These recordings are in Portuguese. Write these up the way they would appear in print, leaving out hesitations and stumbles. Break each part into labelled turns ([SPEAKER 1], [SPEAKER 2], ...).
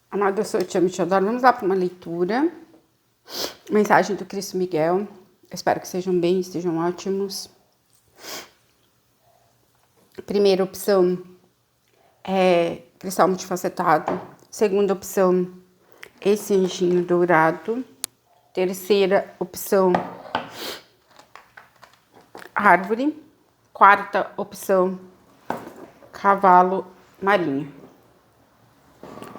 [SPEAKER 1] Amado, eu sou a Tia Michadora. Vamos lá para uma leitura. Mensagem do Cristo Miguel. Espero que sejam bem, estejam ótimos. Primeira opção é cristal multifacetado. Segunda opção, esse anjinho dourado. Terceira opção, árvore. Quarta opção, cavalo marinho.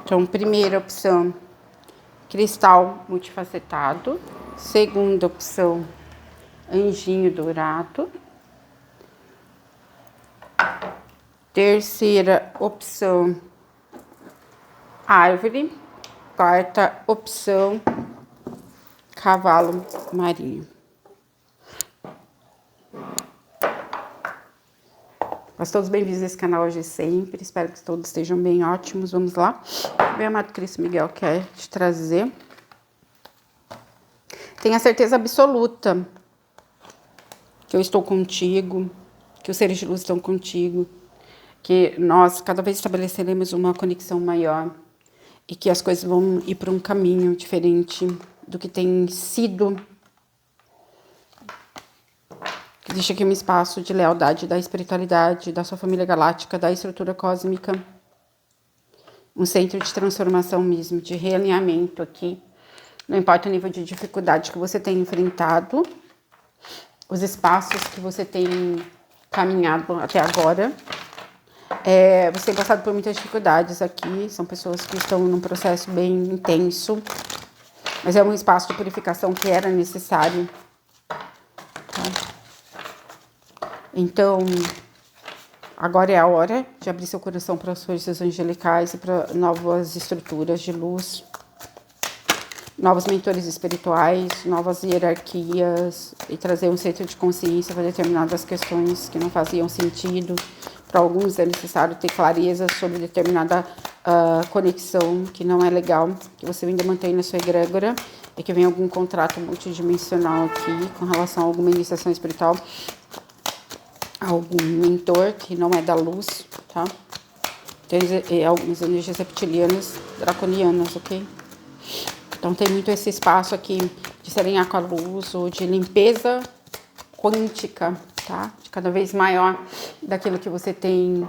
[SPEAKER 1] Então, primeira opção, cristal multifacetado. Segunda opção, anjinho dourado. Terceira opção, árvore. Quarta opção, cavalo marinho. Mas todos bem-vindos a esse canal hoje sempre. Espero que todos estejam bem ótimos. Vamos lá. Meu amado Cristo Miguel quer te trazer. Tenha certeza absoluta que eu estou contigo, que os seres de luz estão contigo, que nós cada vez estabeleceremos uma conexão maior e que as coisas vão ir para um caminho diferente do que tem sido. Existe aqui um espaço de lealdade da espiritualidade, da sua família galáctica, da estrutura cósmica. Um centro de transformação mesmo, de realinhamento aqui. Não importa o nível de dificuldade que você tem enfrentado, os espaços que você tem caminhado até agora. Você tem passado por muitas dificuldades aqui, são pessoas que estão num processo bem intenso, mas é um espaço de purificação que era necessário. Tá? Então, agora é a hora de abrir seu coração para as forças angelicais e para novas estruturas de luz, novos mentores espirituais, novas hierarquias e trazer um centro de consciência para determinadas questões que não faziam sentido. Para alguns é necessário ter clareza sobre determinada conexão que não é legal, que você ainda mantém na sua egrégora e que vem algum contrato multidimensional aqui com relação a alguma iniciação espiritual, algum mentor que não é da luz, tá? Tem algumas energias reptilianas, draconianas, ok? Então tem muito esse espaço aqui de se alinhar com a luz ou de limpeza quântica, tá? De cada vez maior daquilo que você tem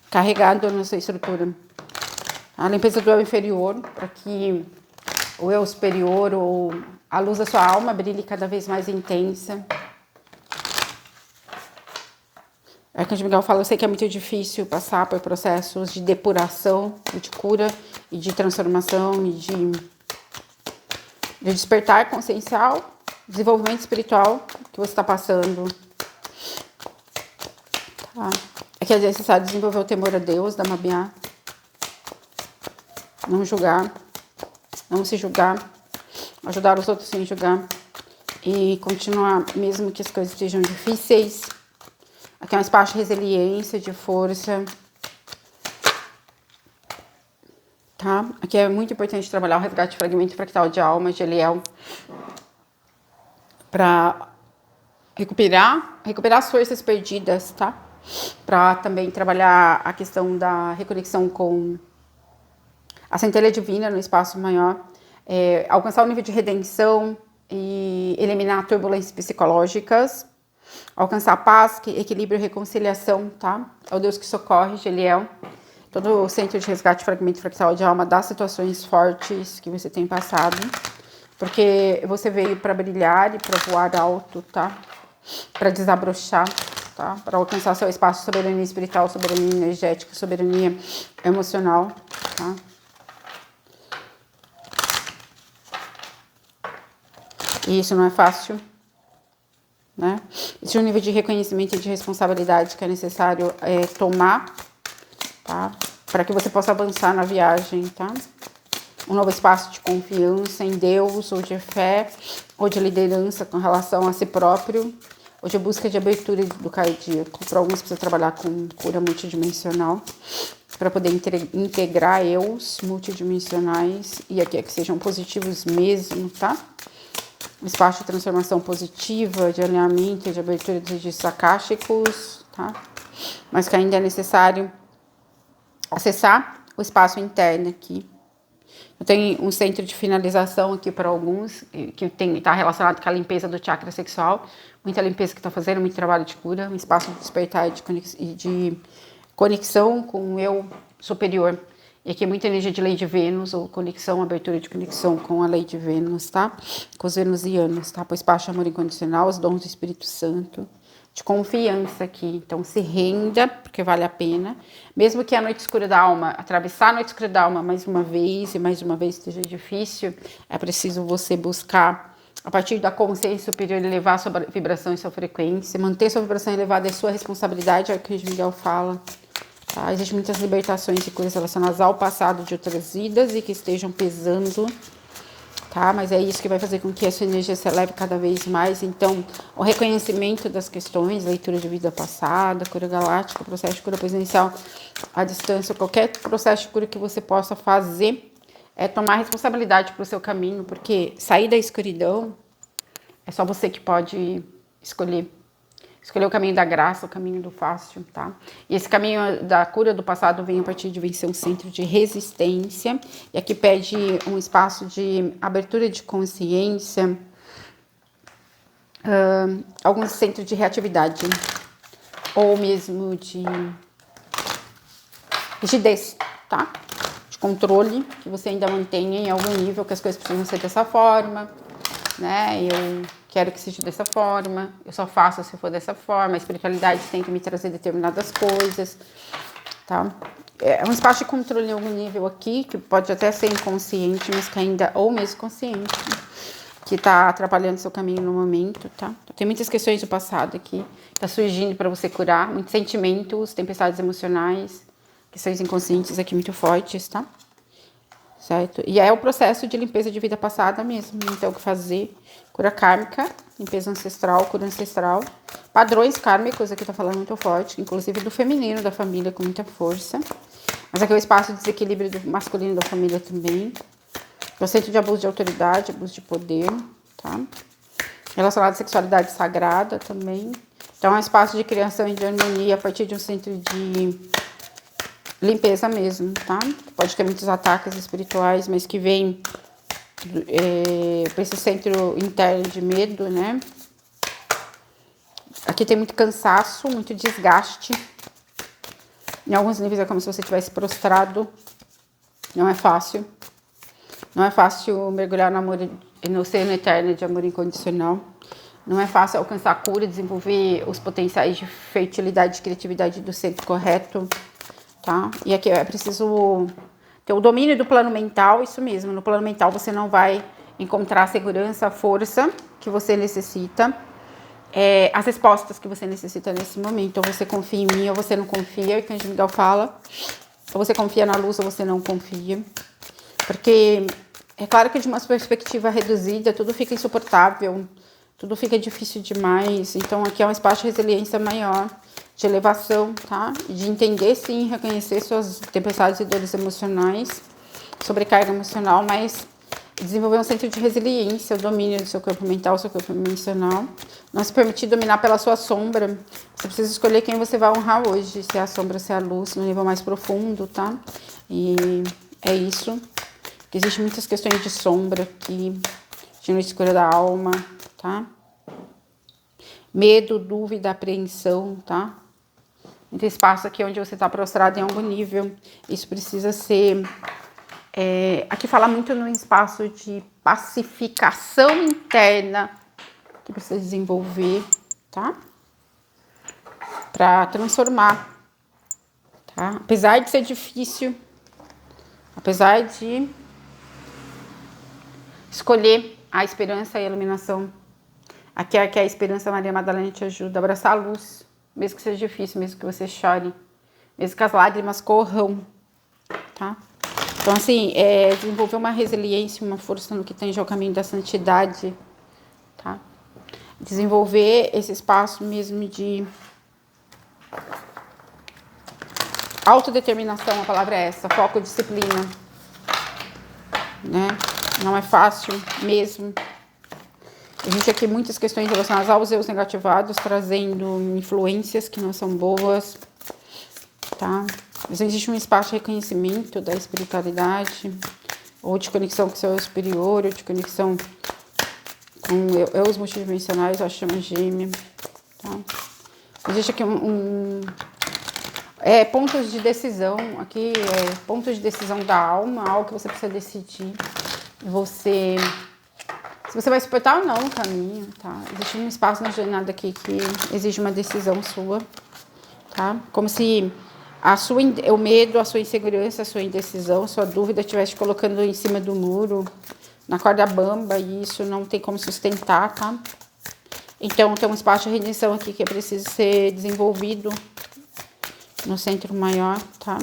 [SPEAKER 1] carregado na sua estrutura. A limpeza do eu inferior, para que o eu superior ou a luz da sua alma brilhe cada vez mais intensa. Arcanjo Miguel fala, eu sei que é muito difícil passar por processos de depuração, de cura e de transformação e de despertar consciencial, desenvolvimento espiritual que você está passando. Tá? É que é necessário desenvolver o temor a Deus, da Mabiá. Não julgar, não se julgar, ajudar os outros sem julgar e continuar, mesmo que as coisas sejam difíceis. Aqui é um espaço de resiliência, de força, tá? Aqui é muito importante trabalhar o resgate fragmento fractal de alma, de Eliel, para recuperar as forças perdidas, tá? Para também trabalhar a questão da reconexão com a centelha divina no espaço maior, alcançar o nível de redenção e eliminar turbulências psicológicas, alcançar paz, equilíbrio e reconciliação, tá? É o Deus que socorre, Geliel. Todo o centro de resgate, fragmento fractal de alma das situações fortes que você tem passado. Porque você veio para brilhar e para voar alto, tá? Para desabrochar, tá? Para alcançar seu espaço de soberania espiritual, soberania energética, soberania emocional, tá? E isso não é fácil, né? Existe um nível de reconhecimento e de responsabilidade que é necessário tomar, tá? Para que você possa avançar na viagem, tá? Um novo espaço de confiança em Deus, ou de fé, ou de liderança com relação a si próprio, ou de busca de abertura do cardíaco. Para alguns precisa trabalhar com cura multidimensional, para poder integrar eus multidimensionais, e aqui é que sejam positivos mesmo, tá? Um espaço de transformação positiva, de alinhamento, de abertura dos registros akáshicos, tá? Mas que ainda é necessário acessar o espaço interno aqui. Eu tenho um centro de finalização aqui para alguns, que está relacionado com a limpeza do chakra sexual. Muita limpeza que está fazendo, muito trabalho de cura, um espaço de despertar e de conexão com o eu superior. E aqui é muita energia de lei de Vênus, ou conexão, abertura de conexão com a lei de Vênus, tá? Com os venusianos, tá? Pois espaço de amor incondicional, os dons do Espírito Santo, de confiança aqui. Então, se renda, porque vale a pena. Mesmo que a noite escura da alma, atravessar a noite escura da alma mais uma vez, e mais uma vez esteja difícil, é preciso você buscar, a partir da consciência superior, elevar sua vibração e sua frequência. Manter sua vibração elevada é sua responsabilidade, é o que o Miguel fala. Tá? Existem muitas libertações e coisas relacionadas ao passado de outras vidas e que estejam pesando, tá? Mas é isso que vai fazer com que a sua energia se eleve cada vez mais. Então, o reconhecimento das questões, leitura de vida passada, cura galáctica, processo de cura presencial à distância, qualquer processo de cura que você possa fazer, é tomar responsabilidade para o seu caminho, porque sair da escuridão é só você que pode escolher. Escolher o caminho da graça, o caminho do fácil, tá? E esse caminho da cura do passado vem a partir de vencer um centro de resistência. E aqui pede um espaço de abertura de consciência, alguns centros de reatividade, ou mesmo de rigidez, tá? De controle, que você ainda mantenha em algum nível, que as coisas precisam ser dessa forma, né? Eu quero que seja dessa forma, eu só faço se for dessa forma, a espiritualidade tem que me trazer determinadas coisas, tá? É um espaço de controle em algum nível aqui, que pode até ser inconsciente, mas que ainda, ou mesmo consciente, que tá atrapalhando seu caminho no momento, tá? Tem muitas questões do passado aqui, tá surgindo para você curar, muitos sentimentos, tempestades emocionais, questões inconscientes aqui muito fortes, tá? Certo? E é o processo de limpeza de vida passada mesmo. Então, o que fazer? Cura kármica, limpeza ancestral, cura ancestral. Padrões kármicos, aqui tá falando muito forte, inclusive do feminino da família com muita força. Mas aqui é o espaço de desequilíbrio do masculino da família também. Conceito de abuso de autoridade, abuso de poder, tá? Relacionado à sexualidade sagrada também. Então, é um espaço de criação e de harmonia a partir de um centro de limpeza mesmo, tá? Pode ter muitos ataques espirituais, mas que vem para esse centro interno de medo, né? Aqui tem muito cansaço, muito desgaste. Em alguns níveis é como se você tivesse prostrado. Não é fácil. Não é fácil mergulhar no amor, no oceano eterno de amor incondicional. Não é fácil alcançar a cura, desenvolver os potenciais de fertilidade e criatividade do centro correto. Tá? E aqui é preciso ter o domínio do plano mental, isso mesmo. No plano mental você não vai encontrar a segurança, a força que você necessita, as respostas que você necessita nesse momento. Ou você confia em mim ou você não confia, que a Miguel fala. Ou você confia na luz ou você não confia. Porque é claro que de uma perspectiva reduzida tudo fica insuportável, tudo fica difícil demais. Então aqui é um espaço de resiliência maior, de elevação, tá? De entender, sim, reconhecer suas tempestades e dores emocionais, sobrecarga emocional, mas desenvolver um centro de resiliência, o domínio do seu corpo mental, do seu corpo emocional. Não se permitir dominar pela sua sombra. Você precisa escolher quem você vai honrar hoje, se é a sombra ou se é a luz, no nível mais profundo, tá? E é isso. Existem muitas questões de sombra aqui, de noite escura da alma, tá? Medo, dúvida, apreensão, tá? Muito espaço aqui onde você está prostrado em algum nível. Isso precisa ser... aqui fala muito no espaço de pacificação interna que precisa desenvolver, tá? Para transformar, tá? Apesar de ser difícil, apesar de escolher a esperança e a iluminação. Aqui é que a esperança, Maria Madalena, te ajuda a abraçar a luz, mesmo que seja difícil, mesmo que você chore, mesmo que as lágrimas corram, tá? Então, assim, desenvolver uma resiliência, uma força no que tange ao caminho da santidade, tá? Desenvolver esse espaço mesmo de autodeterminação, a palavra é essa, foco, disciplina, né? Não é fácil mesmo. Existe aqui muitas questões relacionadas aos eus negativados, trazendo influências que não são boas, tá? Mas existe um espaço de reconhecimento da espiritualidade, ou de conexão com o seu superior, ou de conexão com os multidimensionais, a chama gêmea, tá? Existe aqui pontos de decisão, aqui pontos de decisão da alma, algo que você precisa decidir. Se você vai suportar ou não o caminho, tá? Existe um espaço na jornada aqui que exige uma decisão sua, tá? Como se o medo, a sua insegurança, a sua indecisão, a sua dúvida estivesse te colocando em cima do muro, na corda bamba, e isso não tem como sustentar, tá? Então, tem um espaço de redenção aqui que é preciso ser desenvolvido no centro maior, tá?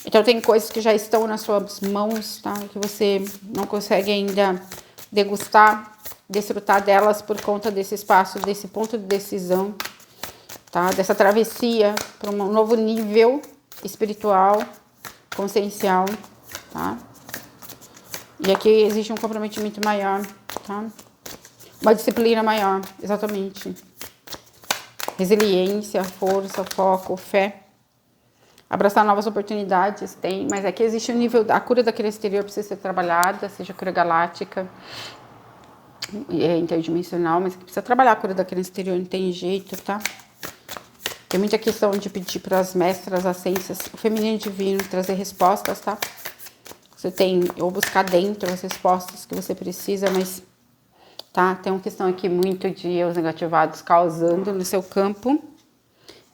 [SPEAKER 1] Então, tem coisas que já estão nas suas mãos, tá? Que você não consegue ainda degustar, desfrutar delas por conta desse espaço, desse ponto de decisão, tá? Dessa travessia para um novo nível espiritual, consciencial, tá? E aqui existe um comprometimento maior, tá? Uma disciplina maior, exatamente. Resiliência, força, foco, fé. Abraçar novas oportunidades, tem, mas aqui existe um nível, a cura daquele exterior precisa ser trabalhada, seja a cura galáctica, interdimensional, mas aqui precisa trabalhar a cura daquele exterior, não tem jeito, tá? Tem muita questão de pedir para as mestras, ascensas, o feminino divino, trazer respostas, tá? Você tem, ou buscar dentro as respostas que você precisa, mas, tá? Tem uma questão aqui muito de eus negativados causando no seu campo,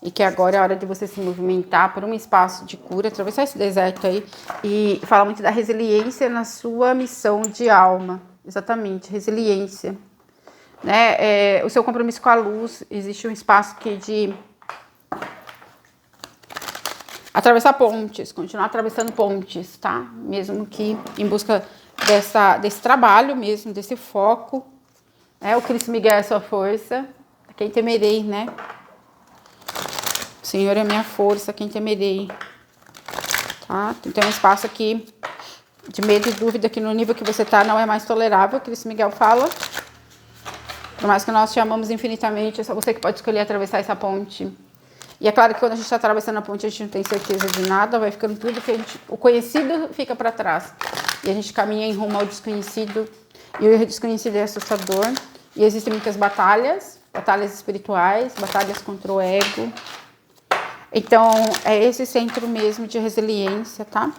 [SPEAKER 1] e que agora é hora de você se movimentar por um espaço de cura, atravessar esse deserto aí, e falar muito da resiliência na sua missão de alma. Exatamente, resiliência. Né? O seu compromisso com a luz, existe um espaço aqui de atravessar pontes, continuar atravessando pontes, tá? Mesmo que em busca desse trabalho mesmo, desse foco. O Cristo Miguel é a sua força, quem temerei, né? O Senhor é a minha força, quem temerei, tá? Tem um espaço aqui de medo e dúvida que no nível que você tá não é mais tolerável, Cristo Miguel fala. Por mais que nós te amamos infinitamente, é só você que pode escolher atravessar essa ponte. E é claro que quando a gente está atravessando a ponte, a gente não tem certeza de nada, vai ficando tudo que o conhecido fica para trás. E a gente caminha em rumo ao desconhecido, e o desconhecido é assustador. E existem muitas batalhas espirituais, batalhas contra o ego. Então, é esse centro mesmo de resiliência, tá?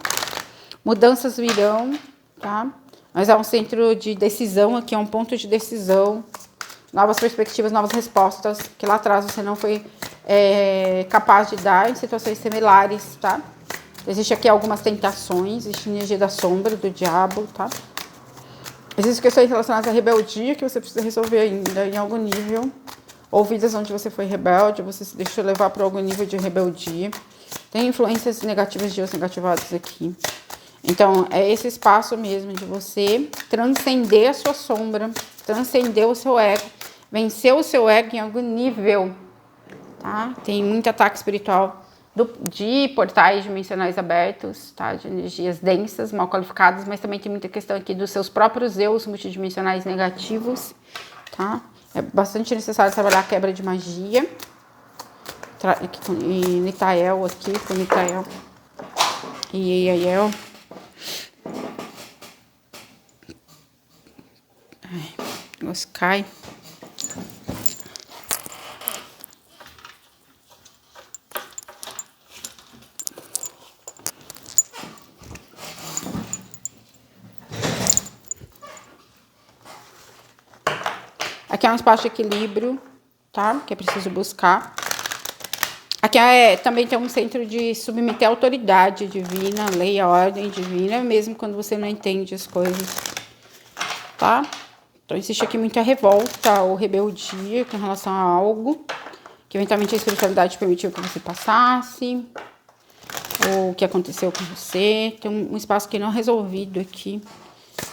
[SPEAKER 1] Mudanças virão, tá? Mas é um centro de decisão aqui, é um ponto de decisão. Novas perspectivas, novas respostas, que lá atrás você não foi capaz de dar em situações similares, tá? Existe aqui algumas tentações, existe energia da sombra, do diabo, tá? Existem questões relacionadas à rebeldia que você precisa resolver ainda em algum nível. Ou vidas onde você foi rebelde, você se deixou levar para algum nível de rebeldia. Tem influências negativas de Deus negativados aqui. Então, é esse espaço mesmo de você transcender a sua sombra, transcender o seu ego, vencer o seu ego em algum nível, tá? Tem muito ataque espiritual de portais dimensionais abertos, tá? De energias densas, mal qualificadas, mas também tem muita questão aqui dos seus próprios eus multidimensionais negativos, tá? É bastante necessário trabalhar a quebra de magia. E Nitael aqui, com Nitael e Eiael. Ai, o negócio cai. Aqui é um espaço de equilíbrio, tá? Que é preciso buscar. Aqui também tem um centro de submeter a autoridade divina, a lei, a ordem divina, mesmo quando você não entende as coisas, tá? Então, existe aqui muita revolta ou rebeldia com relação a algo que eventualmente a espiritualidade permitiu que você passasse, ou o que aconteceu com você. Tem um espaço que não é resolvido aqui.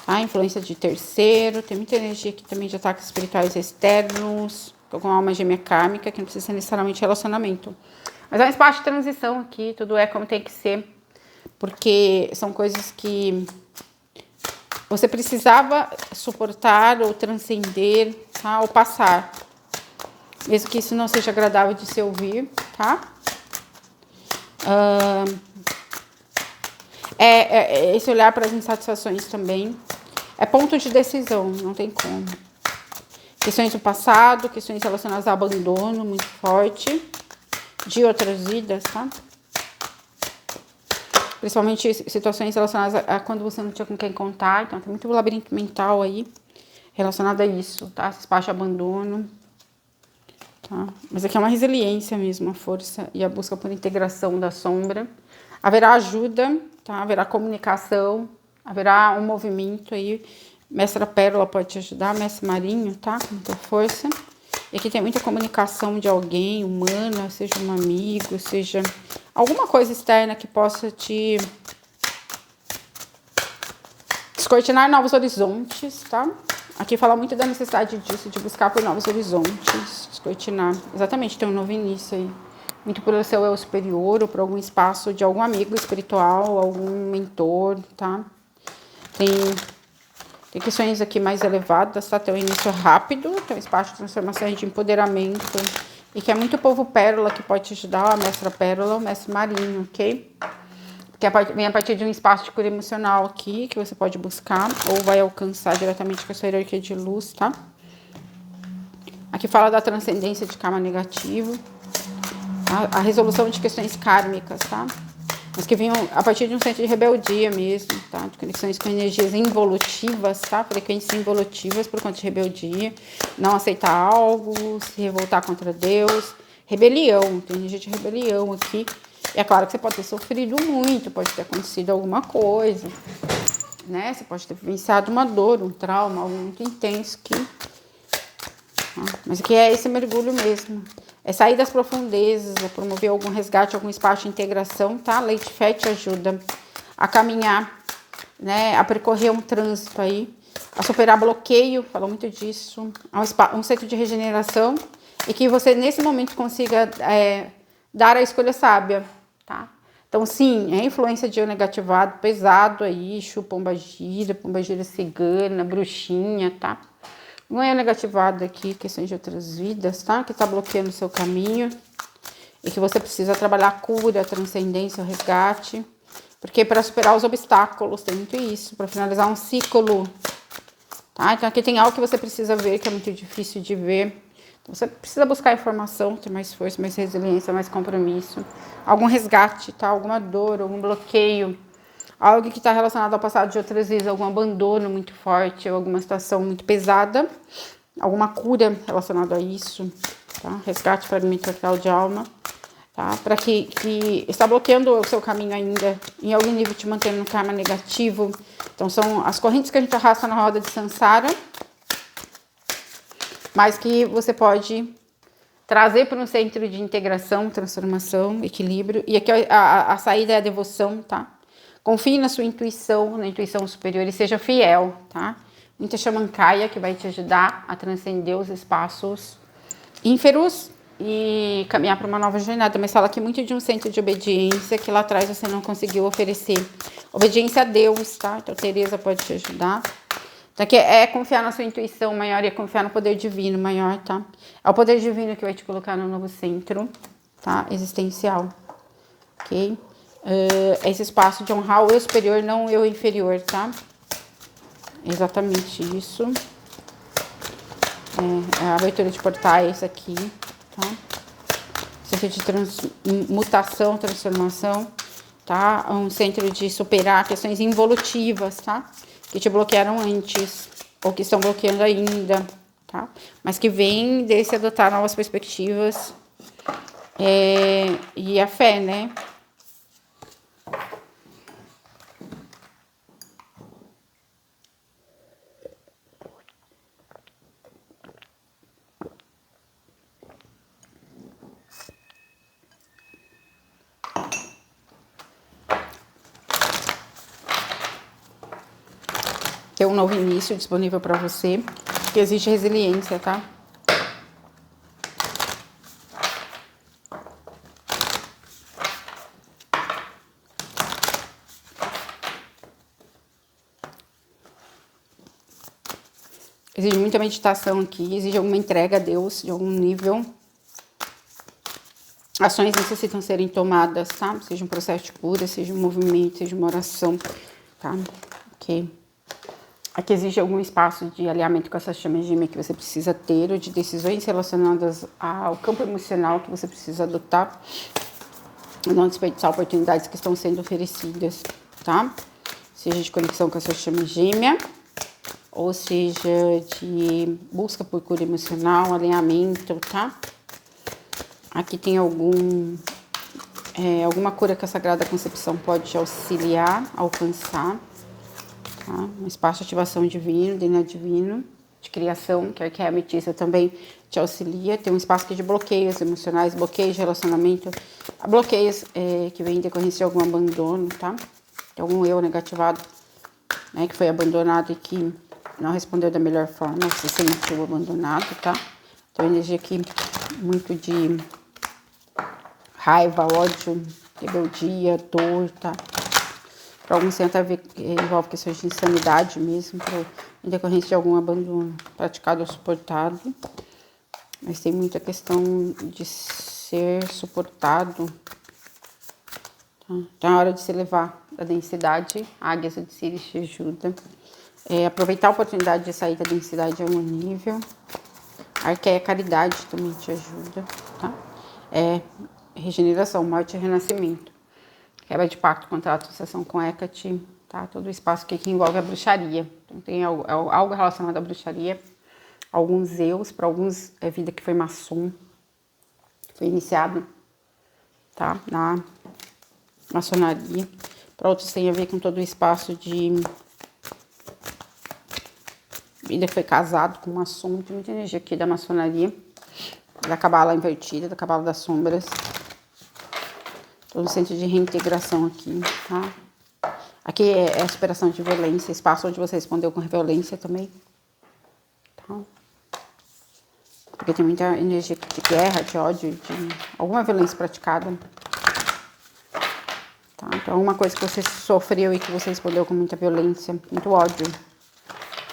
[SPEAKER 1] A influência de terceiro, tem muita energia aqui também de ataques espirituais externos, com alma gêmea kármica, que não precisa ser necessariamente relacionamento. Mas é um espaço de transição aqui, tudo é como tem que ser, porque são coisas que você precisava suportar ou transcender, tá? Ou passar, mesmo que isso não seja agradável de se ouvir, tá? Esse olhar para as insatisfações também. É ponto de decisão, não tem como. Questões do passado, questões relacionadas ao abandono, muito forte. De outras vidas, tá? Principalmente situações relacionadas a quando você não tinha com quem contar. Então, tem muito labirinto mental aí relacionado a isso, tá? Esse espaço de abandono. Tá? Mas aqui é uma resiliência mesmo, a força e a busca por integração da sombra. Haverá ajuda, tá? Haverá comunicação, haverá um movimento aí. Mestra Pérola pode te ajudar, Mestre Marinho, tá? Com muita força. E aqui tem muita comunicação de alguém, humana, seja um amigo, seja alguma coisa externa que possa te descortinar novos horizontes, tá? Aqui fala muito da necessidade disso, de buscar por novos horizontes, descortinar. Exatamente, tem um novo início aí. Muito por seu eu superior ou por algum espaço de algum amigo espiritual, algum mentor, tá? Tem questões aqui mais elevadas, tá? Tem um início rápido, tem um espaço de transformação e de empoderamento. E que é muito povo pérola que pode te ajudar, a mestra pérola, o mestre marinho, ok? Que vem a partir de um espaço de cura emocional aqui, que você pode buscar, ou vai alcançar diretamente com a sua hierarquia de luz, tá? Aqui fala da transcendência de karma negativo, tá? A resolução de questões kármicas, tá? Mas que vinham a partir de um centro de rebeldia mesmo, tá? De conexões com energias involutivas, tá? Frequências involutivas por conta de rebeldia. Não aceitar algo, se revoltar contra Deus. Rebelião, tem energia de rebelião aqui. E é claro que você pode ter sofrido muito, pode ter acontecido alguma coisa, né? Você pode ter vivenciado uma dor, um trauma, algo muito intenso que... Mas aqui é esse mergulho mesmo. É sair das profundezas, é promover algum resgate, algum espaço de integração, tá? Leite Fé te ajuda a caminhar, né? A percorrer um trânsito aí, a superar bloqueio, falou muito disso. Um centro de regeneração e que você, nesse momento, consiga dar a escolha sábia, tá? Então, sim, é influência de eu negativado, pesado aí, pombagira cigana, bruxinha, tá? Não é negativado aqui, questões de outras vidas, tá? Que tá bloqueando o seu caminho. E que você precisa trabalhar a cura, a transcendência, o resgate. Porque para superar os obstáculos, tem muito isso. Para finalizar um ciclo, tá? Então aqui tem algo que você precisa ver, que é muito difícil de ver. Então, você precisa buscar informação, ter mais força, mais resiliência, mais compromisso. Algum resgate, tá? Alguma dor, algum bloqueio. Algo que está relacionado ao passado de outras vezes, algum abandono muito forte, ou alguma situação muito pesada, alguma cura relacionada a isso, tá? Resgate, fragmento total de alma, tá? Para que está bloqueando o seu caminho ainda, em algum nível te mantendo no karma negativo. Então, são as correntes que a gente arrasta na roda de Sansara, mas que você pode trazer para um centro de integração, transformação, equilíbrio. E aqui a saída é a devoção, tá? Confie na sua intuição, na intuição superior e seja fiel, tá? Muita Xamancaia que vai te ajudar a transcender os espaços ínferos e caminhar para uma nova jornada. Mas fala aqui muito de um centro de obediência que lá atrás você não conseguiu oferecer. Obediência a Deus, tá? Então, Tereza pode te ajudar. Então, aqui é confiar na sua intuição maior e é confiar no poder divino maior, tá? É o poder divino que vai te colocar no novo centro, tá? Existencial, ok? Esse espaço de honrar o eu superior, não o eu inferior, tá? Exatamente isso. É a abertura de portais aqui, tá? Centro de transmutação, transformação, tá? Um centro de superar questões involutivas, tá? Que te bloquearam antes, ou que estão bloqueando ainda, tá? Mas que vem desse adotar novas perspectivas e a fé, né? Ter um novo início disponível para você, que existe resiliência, tá? Exige muita meditação aqui, exige alguma entrega a Deus de algum nível. ações necessitam serem tomadas, tá? Seja um processo de cura, seja um movimento, seja uma oração, tá? Ok. Aqui exige algum espaço de alinhamento com essa chama gêmea que você precisa ter, ou de decisões relacionadas ao campo emocional que você precisa adotar, não desperdiçar oportunidades que estão sendo oferecidas, tá? Seja de conexão com a sua chama gêmea, ou seja de busca por cura emocional, alinhamento, tá? Aqui tem alguma cura que a Sagrada Concepção pode te auxiliar a alcançar, tá? Um espaço de ativação divino, DNA divino, de criação, que a ametista também te auxilia. Tem um espaço aqui de bloqueios emocionais, bloqueios de relacionamento, bloqueios que vêm em decorrência de algum abandono, tá? De algum eu negativado, né, que foi abandonado e que não respondeu da melhor forma, se sentiu abandonado, tá? Então, energia aqui muito de raiva, ódio, rebeldia, dor, tá? Para alguns tem até ver, envolve questões de insanidade mesmo, em decorrência de algum abandono praticado ou suportado. Mas tem muita questão de ser suportado. Tá? Então é hora de se elevar da densidade. A águia de Sirius te ajuda. Aproveitar a oportunidade de sair da densidade a um nível. A Arqueia Caridade também te ajuda, tá? Regeneração, morte e renascimento. Quebra de pacto, contrato, associação com Hecate, tá? Todo o espaço que envolve a bruxaria. Então tem algo relacionado à bruxaria. Alguns eus, para alguns é vida que foi maçom, foi iniciado, tá? Na maçonaria. Para outros tem a ver com todo o espaço de vida que foi casado com maçom. Tem muita energia aqui da maçonaria, da cabala invertida, da cabala das sombras. Todo o centro de reintegração aqui, tá? Aqui é a superação de violência, espaço onde você respondeu com violência também, tá? Porque tem muita energia de guerra, de ódio, de alguma violência praticada. Tá? Então, alguma coisa que você sofreu e que você respondeu com muita violência, muito ódio.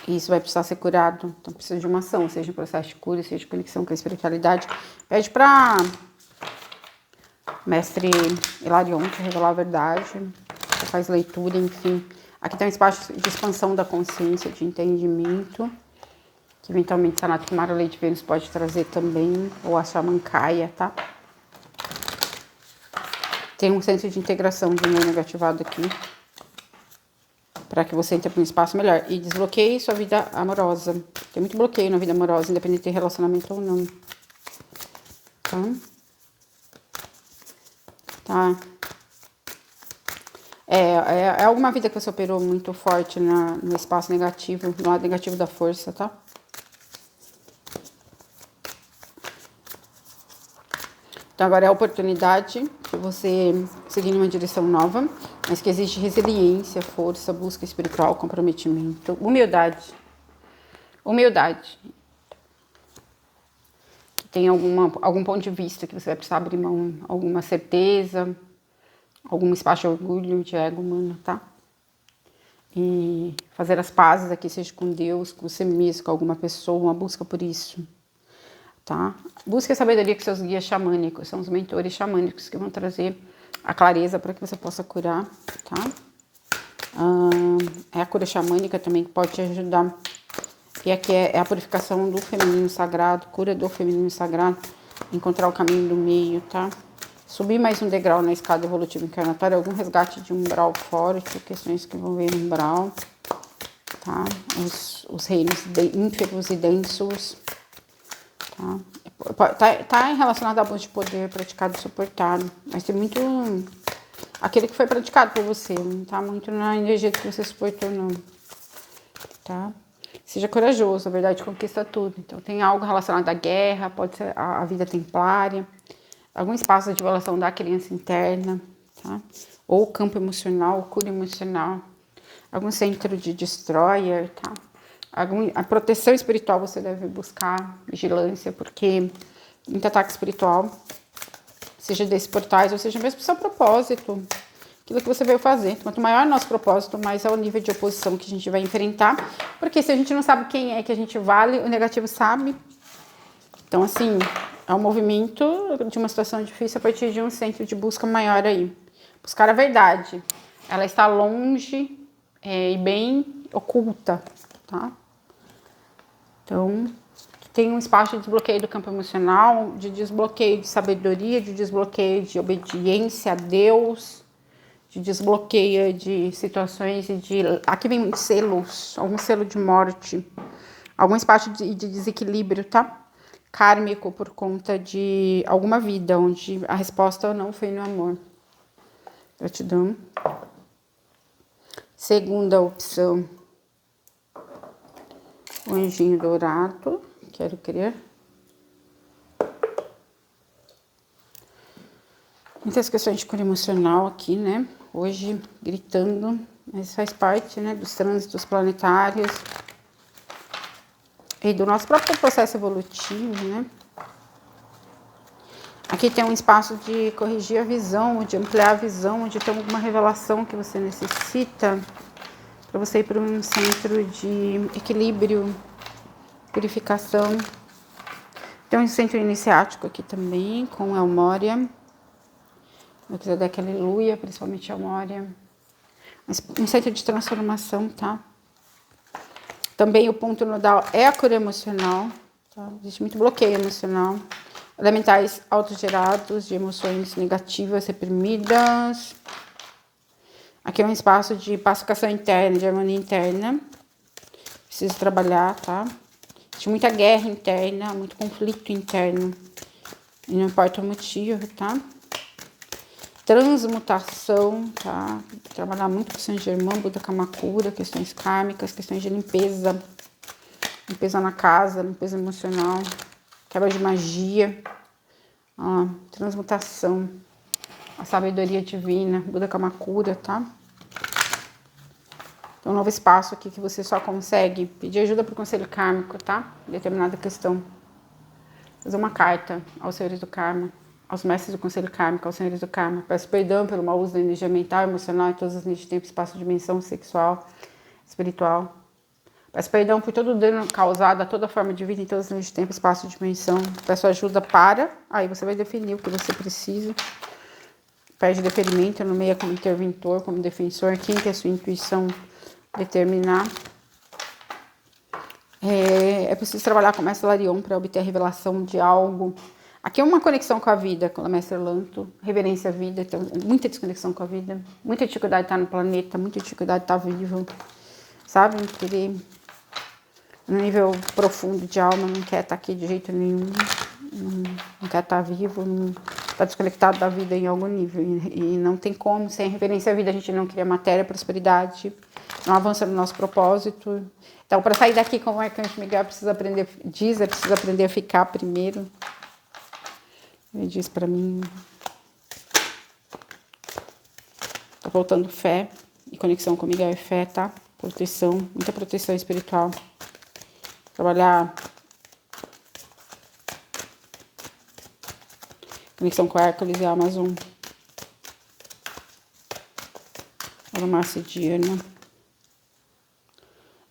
[SPEAKER 1] E isso vai precisar ser curado. Então, precisa de uma ação, seja um processo de cura, seja de conexão com a espiritualidade. Pede pra Mestre Hilarion te revelar a verdade. Você faz leitura, enfim. Aqui tem um espaço de expansão da consciência, de entendimento. Que eventualmente Sanat Kumara, Lei de Vênus pode trazer também, ou a Shamankaia, tá? Tem um centro de integração de meio negativado aqui, para que você entre para um espaço melhor. E desbloqueie sua vida amorosa. Tem muito bloqueio na vida amorosa, independente de relacionamento ou não. Tá? É alguma vida que você operou muito forte no espaço negativo, no lado negativo da força, tá? Então, agora é a oportunidade de você seguir numa direção nova, mas que exige resiliência, força, busca espiritual, comprometimento, humildade. Humildade. Tem algum ponto de vista que você vai precisar abrir mão, alguma certeza, algum espaço de orgulho, de ego humano, tá? E fazer as pazes aqui, seja com Deus, com você mesmo, com alguma pessoa, uma busca por isso. Tá? Busque a sabedoria com seus guias xamânicos, são os mentores xamânicos que vão trazer a clareza para que você possa curar, tá? É a cura xamânica também que pode te ajudar. E aqui é a purificação do feminino sagrado, cura do feminino sagrado, encontrar o caminho do meio, tá? Subir mais um degrau na escada evolutiva encarnatória, algum resgate de umbral forte, questões que envolvem umbral, tá? Os reinos ínferos e densos. Tá relacionado a abuso de poder praticado e suportado, mas tem muito aquele que foi praticado por você, não tá muito na energia que você suportou, não, tá? Seja corajoso, a verdade conquista tudo. Então tem algo relacionado à guerra, pode ser a vida templária, algum espaço de violação da criança interna, tá? Ou campo emocional, cura emocional, algum centro de destroyer, tá? A proteção espiritual você deve buscar, vigilância, porque muito ataque espiritual, seja desses portais, ou seja mesmo pro seu propósito, aquilo que você veio fazer. Quanto maior o nosso propósito, mais é o nível de oposição que a gente vai enfrentar, porque se a gente não sabe quem é que a gente vale, o negativo sabe, Então, assim, é um movimento de uma situação difícil a partir de um centro de busca maior aí. Buscar a verdade. Ela está longe e bem oculta, tá? Então, tem um espaço de desbloqueio do campo emocional, de desbloqueio de sabedoria, de desbloqueio de obediência a Deus, de desbloqueio de situações e de... Aqui vem selos, algum selo de morte, algum espaço de desequilíbrio, tá? Kármico por conta de alguma vida, onde a resposta não foi no amor. Gratidão. Segunda opção, o anjinho dourado, quero crer. Muitas questões de cura emocional aqui, né? Hoje, gritando, mas faz parte, né, dos trânsitos planetários e do nosso próprio processo evolutivo, né? Aqui tem um espaço de corrigir a visão, de ampliar a visão, de ter alguma revelação que você necessita para você ir para um centro de equilíbrio, purificação. Tem um centro iniciático aqui também, com Elmória. Eu quiser dar aquela aleluia, principalmente Elmória. Um centro de transformação, tá? Também o ponto nodal é a cura emocional, tá? Existe muito bloqueio emocional. Elementais autogerados de emoções negativas reprimidas. Aqui é um espaço de pacificação interna, de harmonia interna. Preciso trabalhar, tá? Existe muita guerra interna, muito conflito interno. E não importa o motivo, tá? Transmutação, tá? Trabalhar muito com Saint Germain, Buda Kamakura, questões kármicas, questões de limpeza. Limpeza na casa, limpeza emocional. Quebra de magia. Ó, transmutação. A sabedoria divina, Buda Kamakura, tá? Tem um novo espaço aqui que você só consegue pedir ajuda para o conselho kármico, tá? Determinada questão. Fazer uma carta aos senhores do karma, aos mestres do conselho kármico, aos senhores do karma. Peço perdão pelo mau uso da energia mental, emocional, em todas as linhas de tempo, espaço, dimensão, sexual, espiritual. Peço perdão por todo o dano causado a toda forma de vida em todas as linhas de tempo, espaço, dimensão. Peço ajuda para... Aí você vai definir o que você precisa. Pede deferimento, nomeia como interventor, como defensor, quem que é a sua intuição determinar. É preciso trabalhar com o Mestre Larion para obter a revelação de algo. Aqui é uma conexão com a vida, com o Mestre Lanto, reverência à vida, então, muita desconexão com a vida, muita dificuldade de estar no planeta, muita dificuldade de estar vivo, sabe? Querer, no nível profundo de alma, não quer estar aqui de jeito nenhum, não quer estar vivo, não está desconectado da vida em algum nível. E não tem como, sem referência à vida, a gente não cria matéria, prosperidade, não avança no nosso propósito. Então, para sair daqui, como o Arcanjo Miguel precisa aprender, precisa aprender a ficar primeiro. Ele diz para mim, tá faltando fé e conexão com Miguel e fé, tá? Proteção, muita proteção espiritual. Trabalhar conexão com Hércules e a Amazon. Aromácia Diana.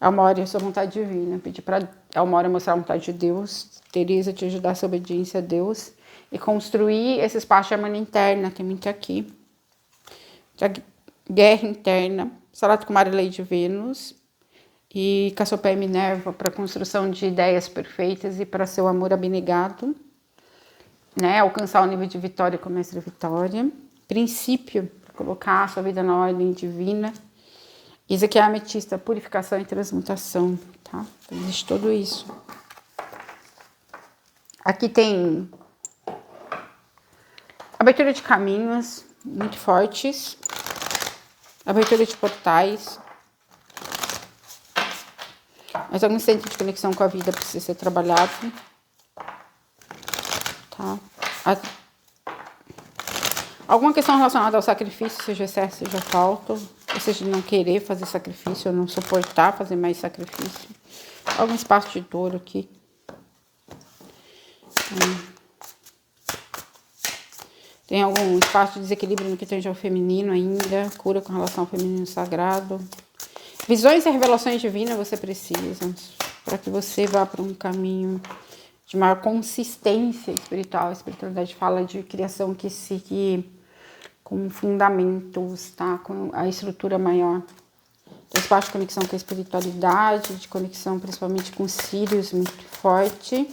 [SPEAKER 1] Elmória, sua vontade divina. Pedir para Elmória mostrar a vontade de Deus. Teresa te ajudar a sua obediência a Deus. E construir esse espaço de harmonia interna. Tem muito aqui. Guerra interna. Salato Kumara, Lei de Vênus. E Cassiopeia e Minerva para construção de ideias perfeitas e para seu amor abnegado. Né? Alcançar o nível de vitória com a Mestre Vitória. Princípio, para colocar a sua vida na ordem divina. Isso aqui é a ametista, purificação e transmutação, tá? Então, existe tudo isso. Aqui tem abertura de caminhos muito fortes, abertura de portais, mas algum centro de conexão com a vida precisa ser trabalhado, tá? Alguma questão relacionada ao sacrifício, seja excesso, seja falta, ou seja, não querer fazer sacrifício, ou não suportar fazer mais sacrifício. Algum espaço de dor aqui. Tem algum espaço de desequilíbrio no que tange ao feminino ainda, cura com relação ao feminino sagrado. Visões e revelações divinas você precisa, para que você vá para um caminho de maior consistência espiritual. A espiritualidade fala de criação que segue com fundamentos, tá? Com a estrutura maior. Então, espaço de conexão com a espiritualidade, de conexão principalmente com Sirius, muito forte,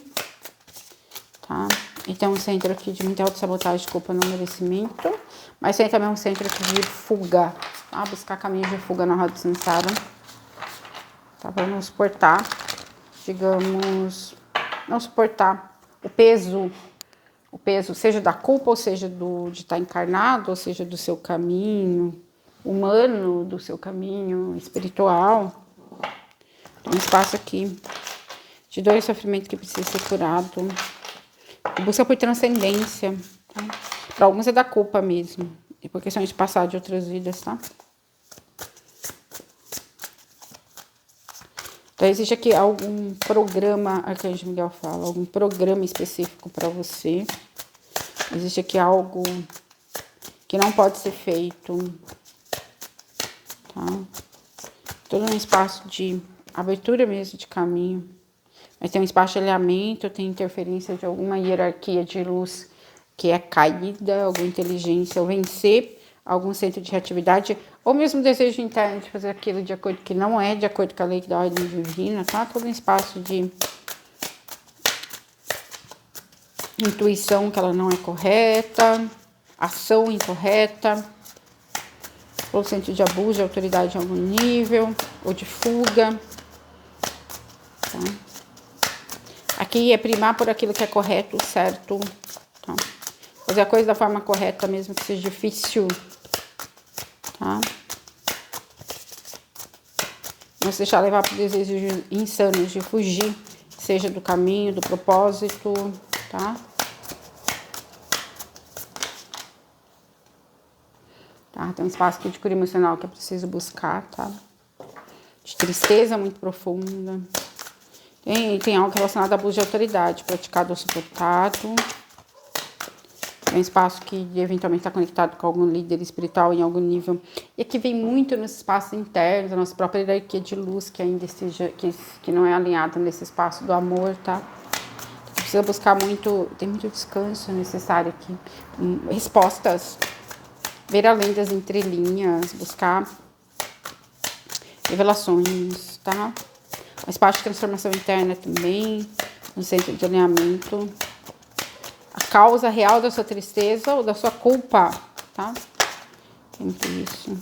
[SPEAKER 1] tá? E tem um centro aqui de muita autossabotagem, culpa, não merecimento. Mas tem também um centro aqui de fuga, tá? Buscar caminhos de fuga na roda de Sansara. Tá? Para não suportar, digamos, não suportar o peso, seja da culpa, ou seja de estar encarnado, ou seja do seu caminho humano, do seu caminho espiritual. Tem um espaço aqui de dor e sofrimento que precisa ser curado. Busca por transcendência, tá? Para alguns é da culpa mesmo, e por questão de passar de outras vidas, tá? Então, existe aqui algum programa, Arcanjo Miguel fala, algum programa específico para você. Existe aqui algo que não pode ser feito, tá? Todo um espaço de abertura mesmo de caminho. Mas tem um espaço de alinhamento, tem interferência de alguma hierarquia de luz que é caída, alguma inteligência, ou vencer algum centro de reatividade, ou mesmo desejo interno de fazer aquilo de acordo que não é de acordo com a lei da ordem divina, tá? Todo um espaço de intuição que ela não é correta, ação incorreta, ou centro de abuso de autoridade em algum nível, ou de fuga, tá? Aqui é primar por aquilo que é correto, certo, tá? Fazer a coisa da forma correta, mesmo que seja difícil, tá? Não se deixar levar por desejos insanos de fugir, seja do caminho, do propósito, tá? Tá? Tem um espaço aqui de cura emocional que é preciso buscar, tá? De tristeza muito profunda. Tem algo relacionado a abuso de autoridade, praticado ou suportado. É um espaço que eventualmente está conectado com algum líder espiritual em algum nível. E aqui vem muito nos espaços internos, da nossa própria hierarquia de luz, que ainda esteja, que não é alinhada nesse espaço do amor, tá? Precisa buscar muito, tem muito descanso necessário aqui. Respostas, ver além das entrelinhas, buscar revelações, tá? Um espaço de transformação interna também, no centro de alinhamento. A causa real da sua tristeza ou da sua culpa, tá? Sempre isso.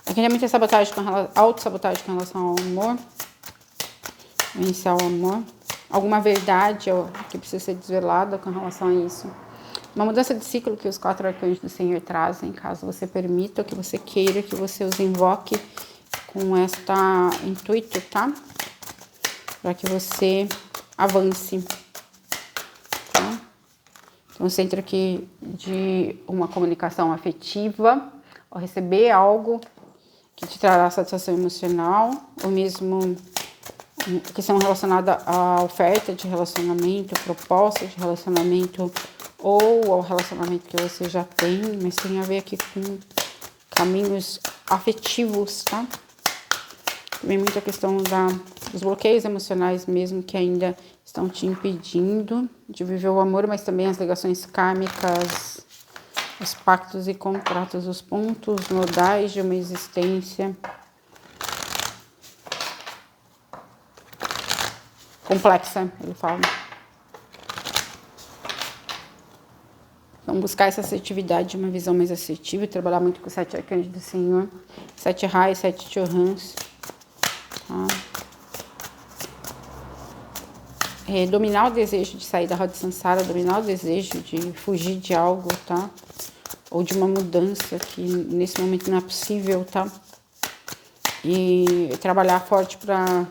[SPEAKER 1] Aqui tem muita sabotagem autossabotagem com relação ao amor. Iniciar o amor. Alguma verdade que precisa ser desvelada com relação a isso. Uma mudança de ciclo que os 4 arcanjos do Senhor trazem, caso você permita, ou que você queira, que você os invoque com este intuito, tá? Para que você avance. Um centro aqui de uma comunicação afetiva, ou receber algo que te trará satisfação emocional, ou mesmo questão relacionada à oferta de relacionamento, proposta de relacionamento, ou ao relacionamento que você já tem, mas tem a ver aqui com caminhos afetivos, tá? Também muita questão dos bloqueios emocionais mesmo, que ainda estão te impedindo de viver o amor, mas também as ligações kármicas, os pactos e contratos, os pontos nodais de uma existência complexa, ele fala. Então, buscar essa assertividade, uma visão mais assertiva, e trabalhar muito com os 7 arcanjos do Senhor, 7 raios, 7 Chohans, tá? Dominar o desejo de sair da roda de Sansara, dominar o desejo de fugir de algo, tá? Ou de uma mudança que nesse momento não é possível, tá? E trabalhar forte para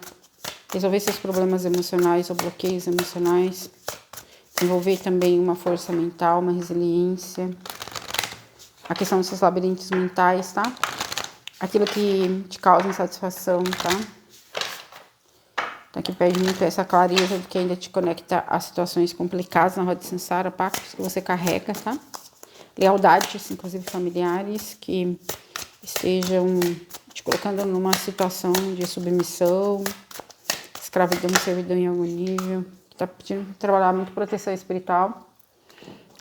[SPEAKER 1] resolver seus problemas emocionais ou bloqueios emocionais. Desenvolver também uma força mental, uma resiliência. A questão dos seus labirintos mentais, tá? Aquilo que te causa insatisfação, tá? Então, aqui pede muito essa clareza do que ainda te conecta a situações complicadas na roda de Sansara, pactos que você carrega, tá? Lealdades, inclusive familiares, que estejam te colocando numa situação de submissão, escravidão, servidão em algum nível. tá pedindo pra trabalhar muito proteção espiritual.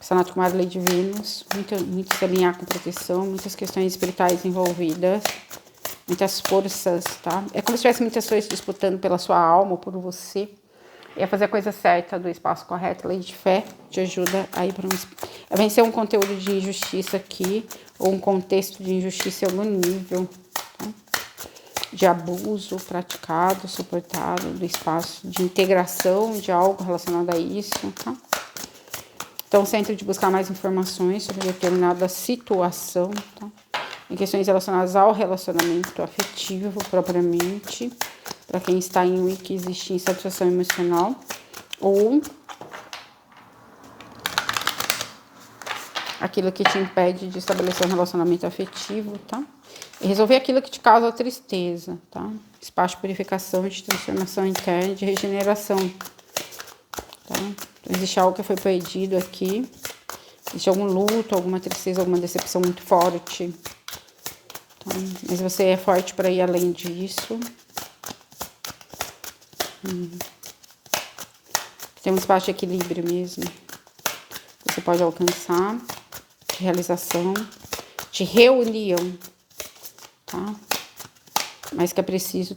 [SPEAKER 1] Sonato com a lei de Vênus, muito se alinhar com proteção, muitas questões espirituais envolvidas, muitas forças, tá? É como se tivesse muitas coisas disputando pela sua alma ou por você. E a fazer a coisa certa do espaço correto, lei de fé, te ajuda a ir para a vencer um conteúdo de injustiça aqui, ou um contexto de injustiça em algum nível, tá? De abuso praticado, suportado, do espaço de integração de algo relacionado a isso, tá? Então, centro de buscar mais informações sobre determinada situação, tá? Em questões relacionadas ao relacionamento afetivo, propriamente, para quem está em um que existe insatisfação emocional, ou aquilo que te impede de estabelecer um relacionamento afetivo, tá? E resolver aquilo que te causa tristeza, tá? Espaço de purificação, de transformação interna, de regeneração, tá? Então, existe algo que foi perdido aqui, existe algum luto, alguma tristeza, alguma decepção muito forte, tá? Mas você é forte para ir além disso. Tem um espaço de equilíbrio mesmo. Você pode alcançar, de realização, de reunião, tá? Mas que é preciso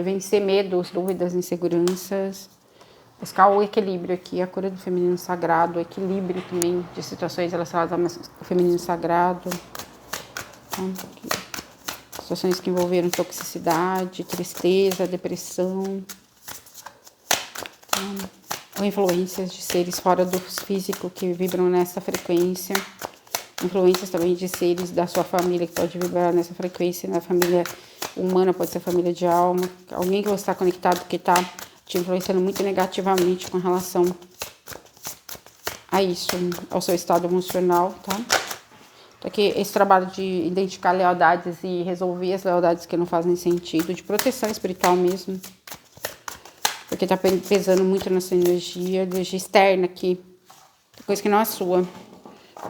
[SPEAKER 1] vencer medos, dúvidas, inseguranças, buscar o equilíbrio aqui, a cura do feminino sagrado, o equilíbrio também de situações relacionadas ao feminino sagrado, tá? Situações que envolveram toxicidade, tristeza, depressão, tá? Ou influências de seres fora do físico que vibram nessa frequência, influências também de seres da sua família que pode vibrar nessa frequência, na família humana, pode ser família de alma, alguém que você está conectado que está te influenciando muito negativamente com relação a isso, ao seu estado emocional, tá? Então aqui esse trabalho de identificar lealdades e resolver as lealdades que não fazem sentido, de proteção espiritual mesmo, porque tá pesando muito nessa energia externa aqui, coisa que não é sua,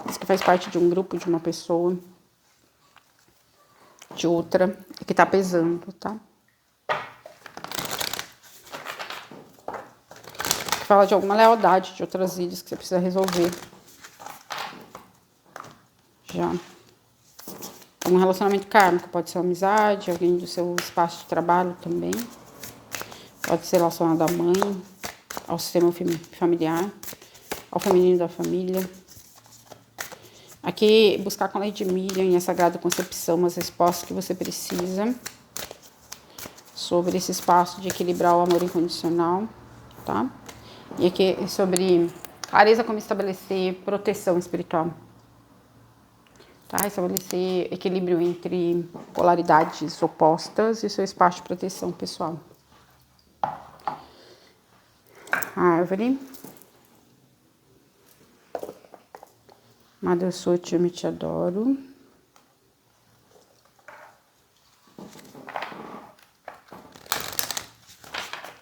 [SPEAKER 1] isso que faz parte de um grupo, de uma pessoa, de outra, que tá pesando, tá? Fala de alguma lealdade de outras vidas que você precisa resolver. Já. Um relacionamento kármico, pode ser uma amizade, alguém do seu espaço de trabalho também. Pode ser relacionado à mãe, ao sistema familiar, ao feminino da família. Aqui, buscar com a lei de Miriam e a Sagrada Concepção as respostas que você precisa sobre esse espaço de equilibrar o amor incondicional, tá? E aqui sobre clareza como estabelecer proteção espiritual, tá? Estabelecer equilíbrio entre polaridades opostas e seu espaço de proteção pessoal. Árvore. Madre, eu sou, te amo e te adoro.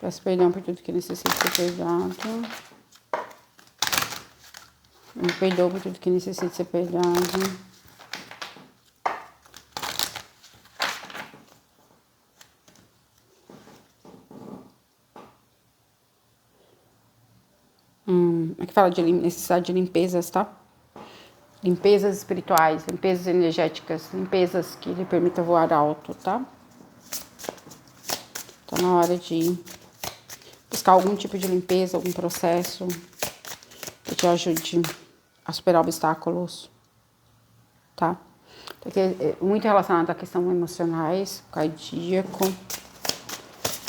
[SPEAKER 1] Peço perdão por tudo que necessita ser perdoado. Me perdoa por tudo que necessita ser perdoado. Aqui fala de necessidade de limpezas, tá? Limpezas espirituais, limpezas energéticas, limpezas que lhe permitam voar alto, tá? Tá na hora de buscar algum tipo de limpeza, algum processo que te ajude a superar obstáculos, tá? Porque é muito relacionado à questão emocionais, cardíaco,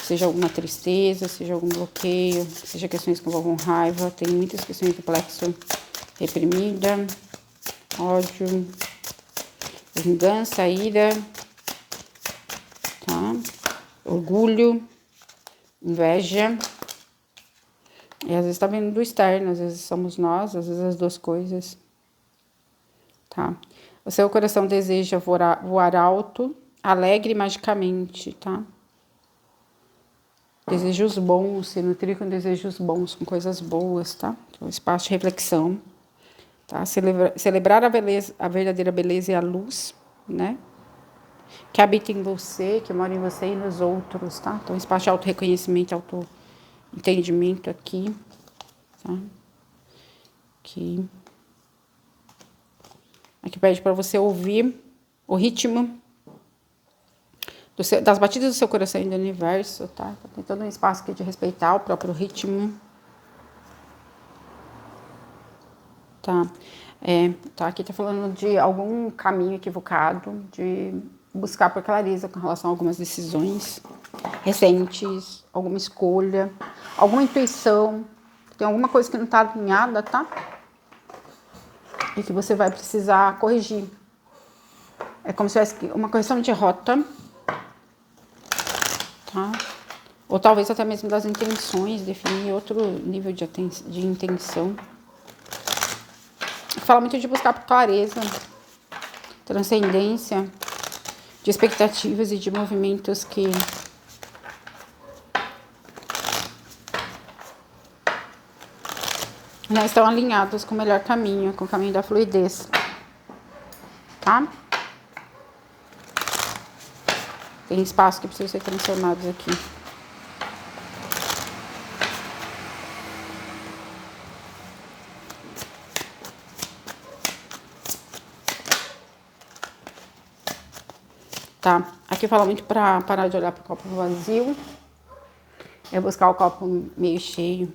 [SPEAKER 1] seja alguma tristeza, seja algum bloqueio, seja questões que envolvam raiva, tem muitas questões do plexo reprimida, ódio, vingança, ira, tá? Orgulho, inveja. E às vezes tá vindo do externo, às vezes somos nós, às vezes as duas coisas, tá? O seu coração deseja voar alto, alegre magicamente, tá? Desejos bons, se nutrir com desejos bons, com coisas boas, tá? Então, espaço de reflexão, tá? Celebrar a verdadeira beleza e a luz, né? Que habita em você, que mora em você e nos outros, tá? Então, espaço de auto-reconhecimento, entendimento aqui, tá? Aqui. Aqui pede para você ouvir o ritmo das batidas do seu coração e do universo, tá? Tem todo um espaço aqui de respeitar o próprio ritmo. Tá? Tá, aqui tá falando de algum caminho equivocado, de buscar por clareza com relação a algumas decisões recentes, alguma escolha, alguma intuição, tem alguma coisa que não tá alinhada, tá? E que você vai precisar corrigir. É como se tivesse uma correção de rota, tá? Ou talvez até mesmo das intenções, definir outro nível de intenção. Fala muito de buscar por clareza, transcendência, de expectativas e de movimentos que não estão alinhados com o melhor caminho, com o caminho da fluidez, tá? Tem espaço que precisa ser transformados aqui. Tá? Aqui fala muito pra parar de olhar pro copo vazio. É buscar o copo meio cheio.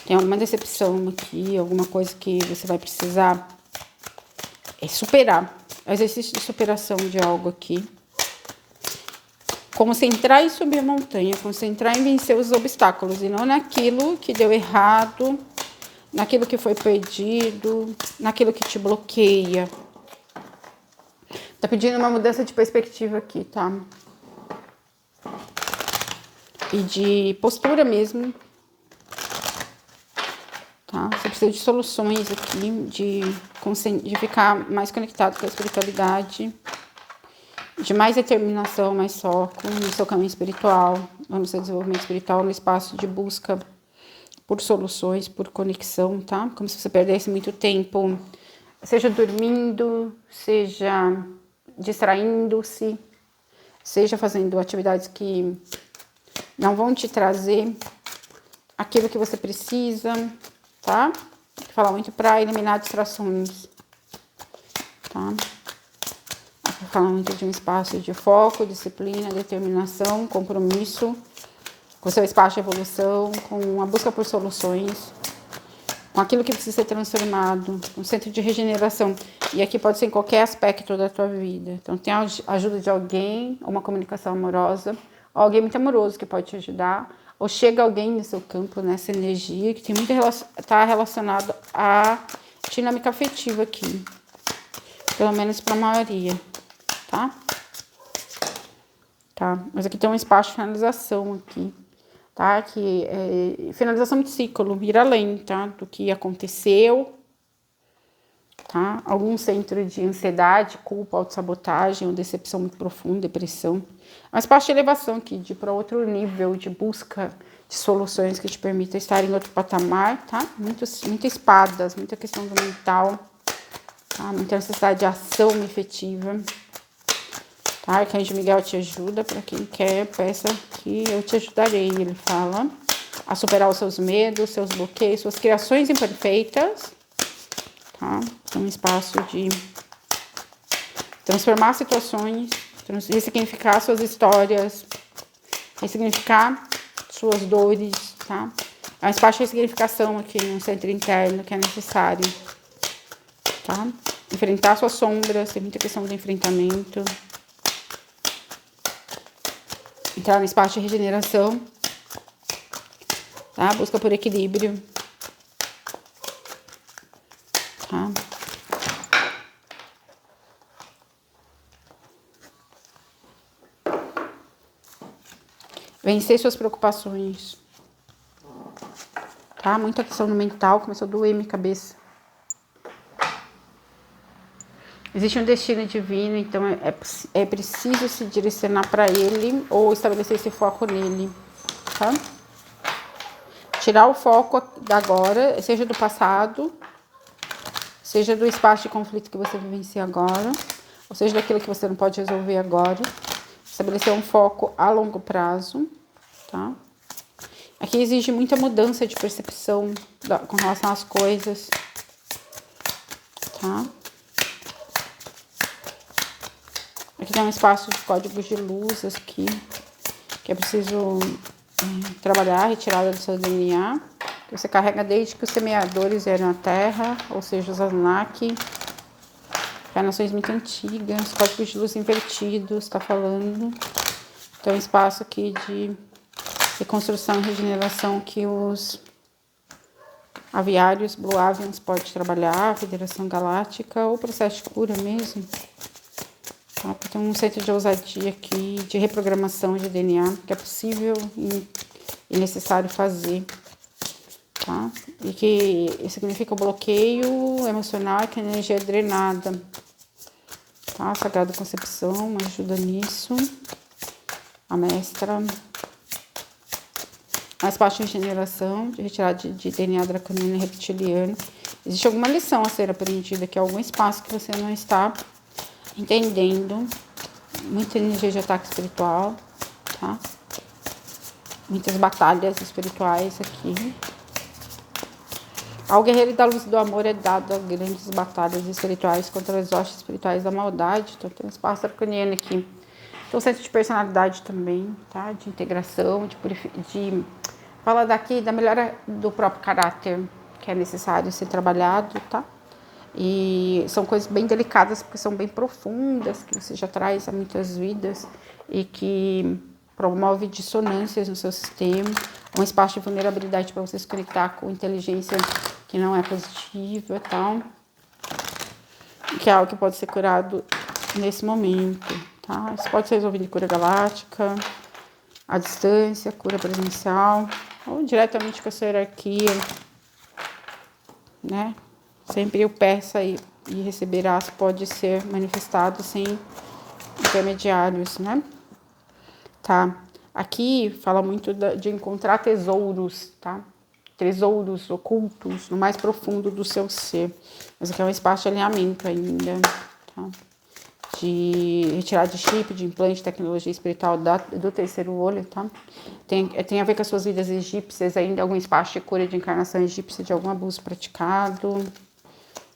[SPEAKER 1] Tem alguma decepção aqui, alguma coisa que você vai precisar superar. É um exercício de superação de algo aqui. Concentrar em subir a montanha, concentrar em vencer os obstáculos e não naquilo que deu errado, naquilo que foi perdido, naquilo que te bloqueia. Tá pedindo uma mudança de perspectiva aqui, tá? E de postura mesmo. Tá? Você precisa de soluções aqui, de ficar mais conectado com a espiritualidade, de mais determinação, mais foco no seu caminho espiritual, no seu desenvolvimento espiritual, no espaço de busca por soluções, por conexão, tá? Como se você perdesse muito tempo, seja dormindo, seja distraindo-se, seja fazendo atividades que não vão te trazer aquilo que você precisa, tá? Fala muito para eliminar distrações, tá? Fala muito de um espaço de foco, disciplina, determinação, compromisso com o seu espaço de evolução, com a busca por soluções, com aquilo que precisa ser transformado, um centro de regeneração. E aqui pode ser em qualquer aspecto da tua vida. Então, tem a ajuda de alguém, uma comunicação amorosa, ou alguém muito amoroso que pode te ajudar, ou chega alguém no seu campo, nessa energia, que tem muito tá relacionado à dinâmica afetiva aqui. Pelo menos para a maioria, tá? Tá, mas aqui tem um espaço de finalização aqui. Tá? Que é finalização de ciclo, ir além, tá? Do que aconteceu, tá? Algum centro de ansiedade, culpa, autossabotagem ou decepção muito profunda, depressão. É um espaço de elevação aqui, de ir para outro nível de busca de soluções que te permita estar em outro patamar, tá? Muitas espadas, muita questão do mental, tá? Muita necessidade de ação efetiva. Tá? Arcanjo Miguel te ajuda, para quem quer, peça que eu te ajudarei. Ele fala a superar os seus medos, seus bloqueios, suas criações imperfeitas, tá? Então, um espaço de transformar situações, ressignificar suas histórias, ressignificar suas dores, tá? É um espaço de ressignificação aqui no centro interno que é necessário, tá? Enfrentar suas sombras, tem muita questão do enfrentamento. Entrar no espaço de regeneração, tá? Busca por equilíbrio, tá? Vencer suas preocupações, tá? Muita questão no mental, começou a doer minha cabeça. Existe um destino divino, então é preciso se direcionar para ele ou estabelecer esse foco nele, tá? Tirar o foco da agora, seja do passado, seja do espaço de conflito que você vivencia agora, ou seja daquilo que você não pode resolver agora. Estabelecer um foco a longo prazo, tá? Aqui exige muita mudança de percepção com relação às coisas, tá? Aqui tem um espaço de códigos de luz aqui, que é preciso trabalhar, retirada do seu DNA, que você carrega desde que os semeadores vieram à Terra, ou seja, os Anunnaki, nações muito antigas, códigos de luz invertidos, tá falando. Então, um espaço aqui de reconstrução e regeneração que os aviários, Blue Avians, pode trabalhar, a Federação Galáctica, ou processo de cura mesmo. Tá? Tem um centro de ousadia aqui, de reprogramação de DNA, que é possível e necessário fazer. Tá? E que significa o bloqueio emocional, que a energia é drenada. Tá? Sagrada Concepção ajuda nisso. A mestra. Mais parte de regeneração, de retirada de DNA draconiano e reptiliano. Existe alguma lição a ser aprendida aqui, algum espaço que você não está entendendo. Muita energia de ataque espiritual, tá? Muitas batalhas espirituais aqui. Ao guerreiro da luz do amor é dado a grandes batalhas espirituais contra as hostes espirituais da maldade. Então tem um espaço draconiano aqui. Tem um centro de personalidade também, tá? De integração, fala daqui da melhora do próprio caráter, que é necessário ser trabalhado, tá? E são coisas bem delicadas, porque são bem profundas, que você já traz há muitas vidas e que promove dissonâncias no seu sistema. Um espaço de vulnerabilidade para você se conectar com inteligência que não é positiva e tal. Que é algo que pode ser curado nesse momento, tá? Isso pode ser resolvido em cura galáctica, à distância, cura presencial, ou diretamente com a sua hierarquia, né? Sempre o peça e receberás pode ser manifestado sem intermediários, né? Tá. Aqui fala muito de encontrar tesouros, tá? Tesouros ocultos no mais profundo do seu ser. Mas aqui é um espaço de alinhamento ainda, tá? De retirar de chip, de implante, tecnologia espiritual do terceiro olho, tá? Tem a ver com as suas vidas egípcias, ainda algum espaço de cura de encarnação egípcia, de algum abuso praticado,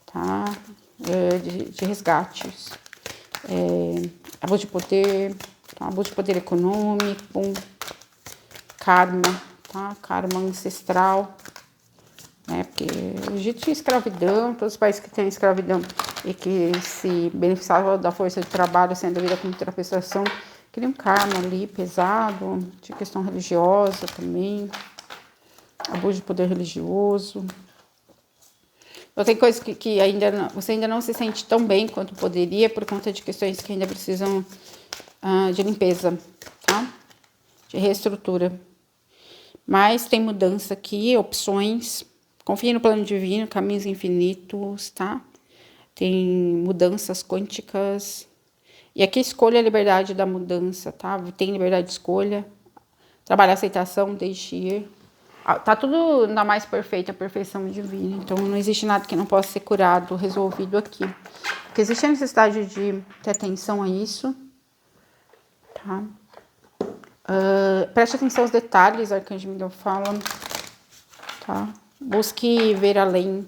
[SPEAKER 1] tá? De resgates. Abuso de poder, tá? Abuso de poder econômico, karma, tá? Karma ancestral, né? Porque o Egito tinha escravidão, todos os países que têm escravidão e que se beneficiavam da força de trabalho sendo a vida como terapeução, queria um karma ali pesado, tinha questão religiosa também, abuso de poder religioso. Então tem coisas que você ainda não se sente tão bem quanto poderia por conta de questões que ainda precisam de limpeza, tá? De reestrutura. Mas tem mudança aqui, opções. Confie no plano divino, caminhos infinitos, tá? Tem mudanças quânticas. E aqui escolha a liberdade da mudança, tá? Tem liberdade de escolha. Trabalha a aceitação, deixe ir. Tá tudo na mais perfeita, perfeição divina. Então não existe nada que não possa ser curado, resolvido aqui. Porque existe a necessidade de ter atenção a isso, tá? Preste atenção aos detalhes, Arcanjo Miguel fala, tá? Busque ver além.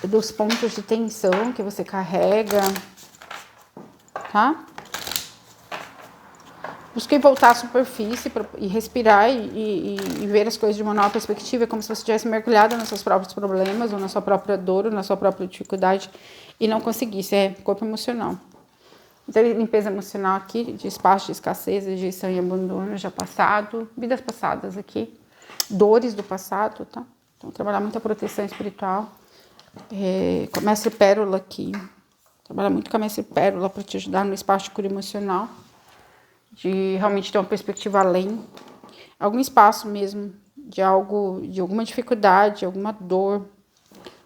[SPEAKER 1] Dos pontos de tensão que você carrega, tá? Busque voltar à superfície e respirar e ver as coisas de uma nova perspectiva, como se você tivesse mergulhado nos seus próprios problemas, ou na sua própria dor, ou na sua própria dificuldade, e não conseguisse. É corpo emocional. Então, limpeza emocional aqui, de espaço de escassez, rejeição e abandono, já passado, vidas passadas aqui, dores do passado, tá? Então, trabalhar muito a proteção espiritual. Com a Mestre Pérola aqui, trabalhar muito com a Mestre Pérola para te ajudar no espaço de cura emocional, de realmente ter uma perspectiva além, algum espaço mesmo, de alguma dificuldade, alguma dor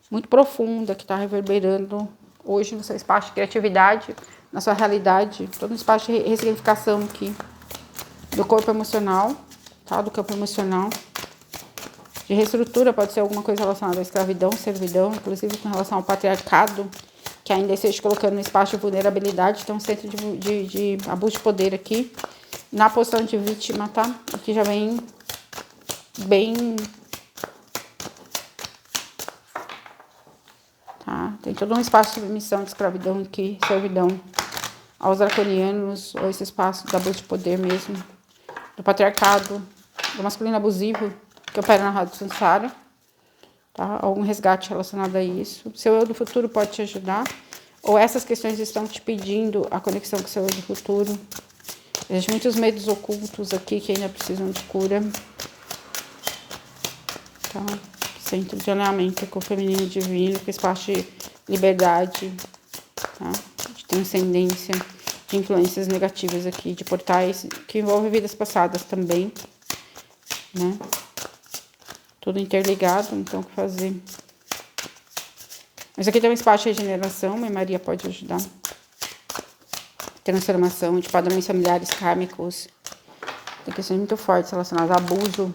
[SPEAKER 1] muito profunda que está reverberando hoje no seu espaço de criatividade, na sua realidade, todo um espaço de ressignificação aqui, do corpo emocional, tá? Do campo emocional. De reestrutura, pode ser alguma coisa relacionada à escravidão, servidão, inclusive com relação ao patriarcado, que ainda esteja colocando no espaço de vulnerabilidade, então centro de abuso de poder aqui, na posição de vítima, tá? Aqui já vem bem... Tá? Tem todo um espaço de submissão, de escravidão aqui, servidão aos draconianos, ou esse espaço do abuso de poder mesmo, do patriarcado, do masculino abusivo, que opera na rádio Sansara, tá? Algum resgate relacionado a isso. O seu eu do futuro pode te ajudar, ou essas questões estão te pedindo a conexão com o seu eu do futuro. Existem muitos medos ocultos aqui que ainda precisam de cura. Tá? Centro de alinhamento com o feminino divino, com espaço de liberdade, tá? De transcendência, de influências negativas aqui, de portais que envolvem vidas passadas também, né? Tudo interligado, então o que fazer? Mas aqui tem um espaço de regeneração, Mãe Maria pode ajudar. Transformação de padrões familiares kármicos. Tem questões muito fortes relacionadas a abuso.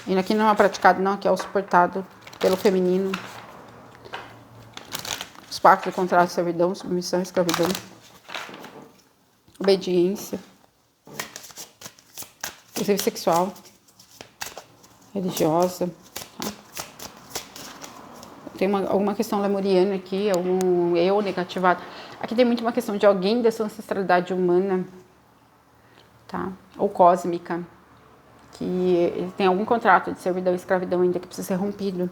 [SPEAKER 1] E aqui não é praticado, não, aqui é o suportado pelo feminino. Os pactos de contrato de servidão, submissão e escravidão. Obediência. Inclusive sexual. Religiosa. Tá? Tem alguma questão lemuriana aqui, algum eu negativado. Aqui tem muito uma questão de alguém dessa ancestralidade humana, tá? Ou cósmica, que ele tem algum contrato de servidão e escravidão ainda que precisa ser rompido,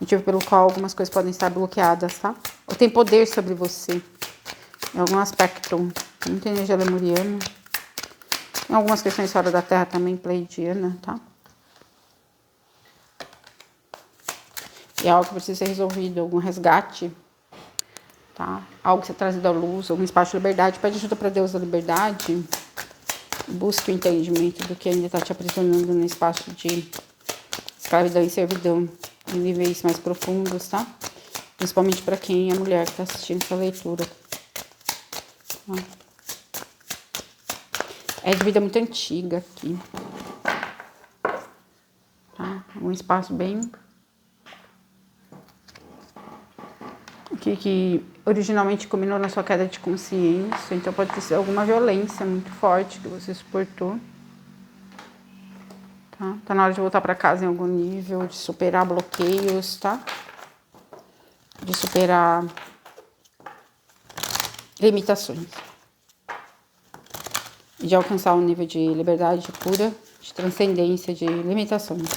[SPEAKER 1] motivo pelo qual algumas coisas podem estar bloqueadas, tá? Ou tem poder sobre você, em algum aspecto, tem muita energia lemuriana, tem algumas questões fora da Terra também, pleidiana, tá? E é algo que precisa ser resolvido, algum resgate, tá? Algo que ser trazido à luz, algum espaço de liberdade. Pede ajuda para Deus da liberdade. Busque o entendimento do que ainda está te aprisionando no espaço de escravidão e servidão, em níveis mais profundos, tá? Principalmente para quem é mulher que está assistindo essa leitura. Tá? É de vida muito antiga aqui. Tá? Um espaço bem... que originalmente culminou na sua queda de consciência, então pode ter sido alguma violência muito forte que você suportou. Tá na hora de voltar para casa em algum nível, de superar bloqueios, tá? De superar limitações. E de alcançar um nível de liberdade, de cura, de transcendência, de limitações.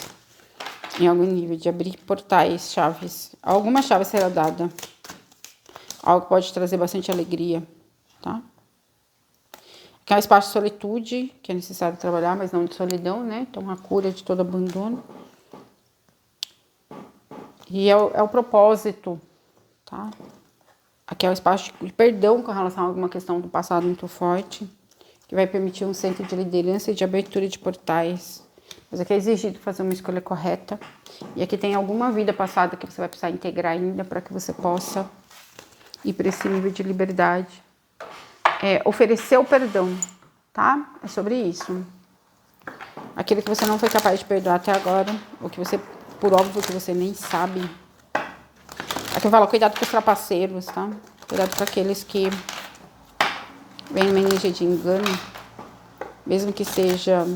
[SPEAKER 1] Em algum nível, de abrir portais, chaves. Alguma chave será dada. Algo que pode trazer bastante alegria, tá? Aqui é um espaço de solitude, que é necessário trabalhar, mas não de solidão, né? Então, a cura de todo abandono. E é o propósito, tá? Aqui é o espaço de perdão com relação a alguma questão do passado muito forte, que vai permitir um centro de liderança e de abertura de portais. Mas aqui é exigido fazer uma escolha correta. E aqui tem alguma vida passada que você vai precisar integrar ainda para que você possa ir para esse nível de liberdade. Oferecer o perdão, tá? É sobre isso. Aquilo que você não foi capaz de perdoar até agora, ou que você, por óbvio, que você nem sabe. Aqui eu falo, cuidado com os trapaceiros, tá? Cuidado com aqueles que vêm numa energia de engano, mesmo que seja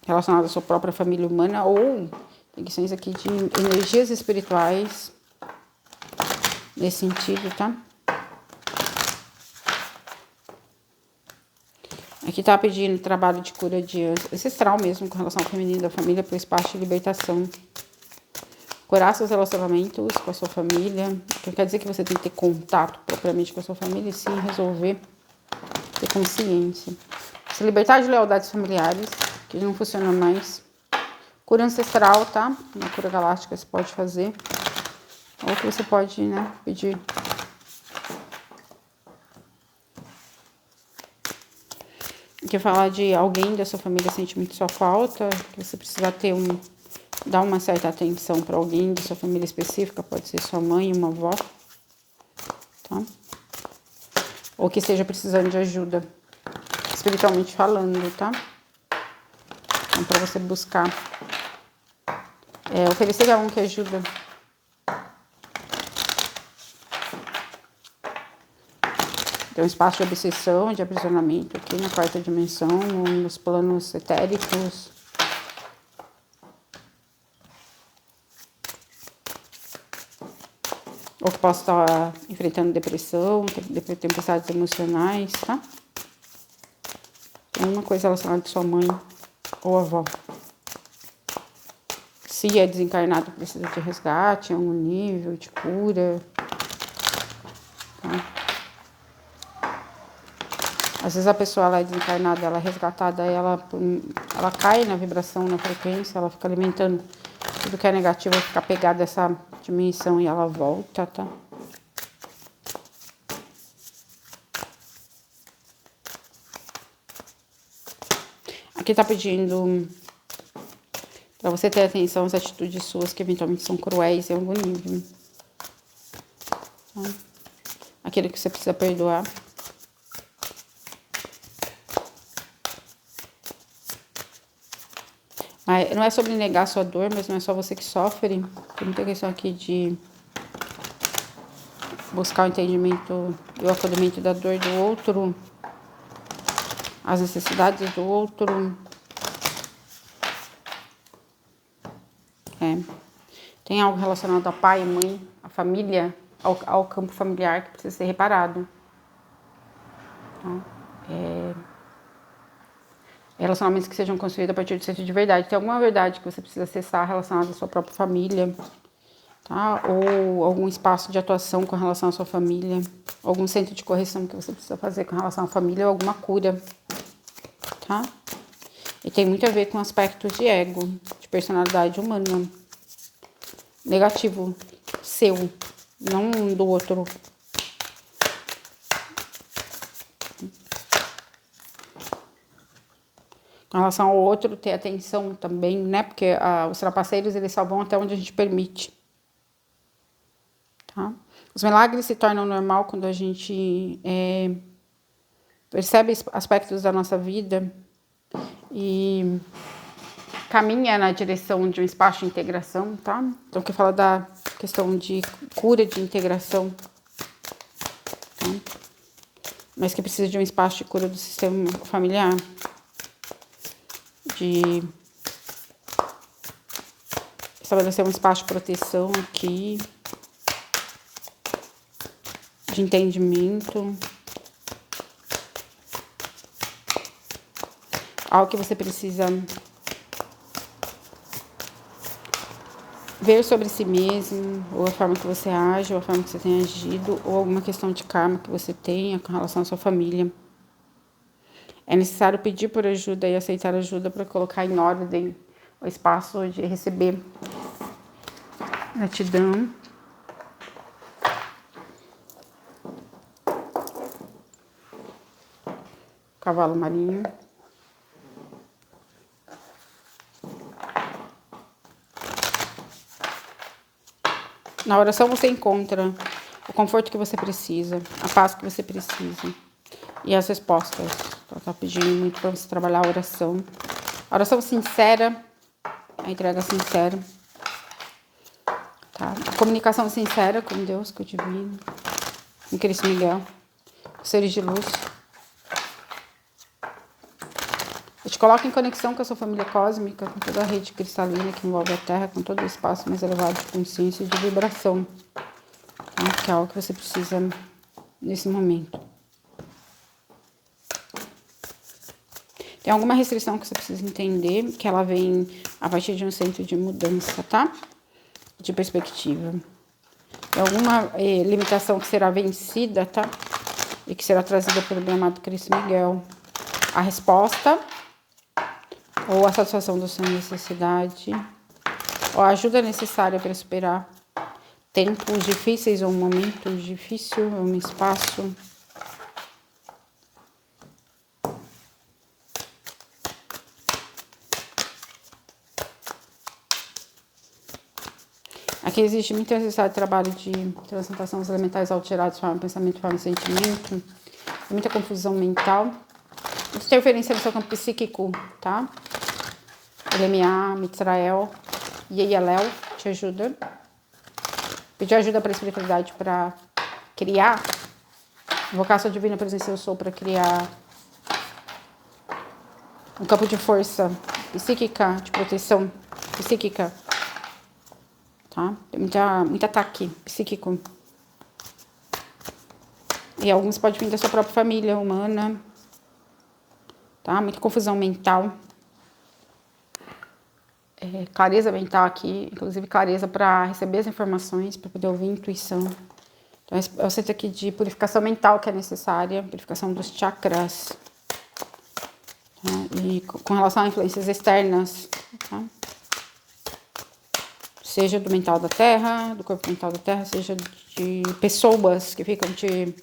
[SPEAKER 1] relacionado à sua própria família humana, ou tem questões aqui de energias espirituais, nesse sentido, tá? Aqui tá pedindo trabalho de cura de ancestral mesmo, com relação ao feminino da família, para o espaço de libertação. Curar seus relacionamentos com a sua família. Não quer dizer que você tem que ter contato propriamente com a sua família, e sim resolver, ter consciência. Se libertar de lealdades familiares, que não funcionam mais. Cura ancestral, tá? Uma cura galáctica você pode fazer. Ou que você pode, né, pedir. Aqui falar de alguém da sua família sente muito sua falta, que você precisa dar uma certa atenção para alguém da sua família específica, pode ser sua mãe, uma avó, tá? Ou que esteja precisando de ajuda, espiritualmente falando, tá? Então, para você buscar, oferecer a um que ajuda Tem um espaço de obsessão, de aprisionamento aqui na quarta dimensão, nos planos etéricos. Ou que possa estar enfrentando depressão, tempestades emocionais, tá? Tem uma coisa relacionada à sua mãe ou avó. Se é desencarnado, precisa de resgate em algum nível, de cura. Tá? Às vezes a pessoa ela é desencarnada, ela é resgatada, ela cai na vibração, na frequência, ela fica alimentando tudo que é negativo, fica pegada a essa dimensão e ela volta, tá? Aqui tá pedindo pra você ter atenção às atitudes suas que eventualmente são cruéis em algum nível. Tá? Aquilo que você precisa perdoar. Não é sobre negar a sua dor, mas não é só você que sofre. Tem muita questão aqui de buscar o entendimento e o acolhimento da dor do outro, as necessidades do outro. Tem algo relacionado a pai, mãe, a família, ao campo familiar que precisa ser reparado. Tá? Relacionamentos que sejam construídos a partir do centro de verdade. Tem alguma verdade que você precisa acessar relacionada à sua própria família, tá? Ou algum espaço de atuação com relação à sua família, algum centro de correção que você precisa fazer com relação à família, ou alguma cura, tá? E tem muito a ver com aspectos de ego, de personalidade humana, negativo, seu, não do outro. Com relação ao outro, ter atenção também, né? Porque os trapaceiros, eles só vão até onde a gente permite. Tá? Os milagres se tornam normal quando a gente percebe aspectos da nossa vida e caminha na direção de um espaço de integração, tá? Então, que fala da questão de cura, de integração, tá? Mas que precisa de um espaço de cura do sistema familiar, de estabelecer um espaço de proteção aqui, de entendimento, algo que você precisa ver sobre si mesmo, ou a forma que você age, ou a forma que você tem agido, ou alguma questão de karma que você tenha com relação à sua família. É necessário pedir por ajuda e aceitar ajuda para colocar em ordem o espaço de receber gratidão. Cavalo marinho. Na oração você encontra o conforto que você precisa, a paz que você precisa e as respostas. Ela tá pedindo muito para você trabalhar a oração. A oração sincera, a entrega sincera. Tá? A comunicação sincera com Deus, com o Divino, com Cristo Miguel, com os seres de luz. Te coloca em conexão com a sua família cósmica, com toda a rede cristalina que envolve a Terra, com todo o espaço mais elevado de consciência e de vibração, tá? Que é algo que você precisa nesse momento. Tem alguma restrição que você precisa entender, que ela vem a partir de um centro de mudança, tá? De perspectiva. Tem alguma limitação que será vencida, tá? E que será trazida pelo bem amado Cristo Miguel. A resposta, ou a satisfação da sua necessidade, ou a ajuda necessária para superar tempos difíceis, ou um momento difícil, ou um espaço. Aqui existe muito necessário trabalho de transmutação dos elementais alterados, forma, pensamento, forma, sentimento. Tem muita confusão mental. Interferência no seu campo psíquico, tá? LMA, Mitzrael, Yeyalel, te ajuda. Pedir ajuda para a espiritualidade para criar Invocar sua divina presença eu sou para criar um campo de força psíquica, de proteção psíquica, tá? Tem muito ataque psíquico. E alguns podem vir da sua própria família humana, tá? Muita confusão mental. Clareza mental aqui, inclusive clareza para receber as informações, para poder ouvir intuição. Então, é o centro aqui de purificação mental que é necessária, purificação dos chakras, tá? E com relação a influências externas, tá? Seja do mental da Terra, do corpo mental da Terra, seja de pessoas que ficam te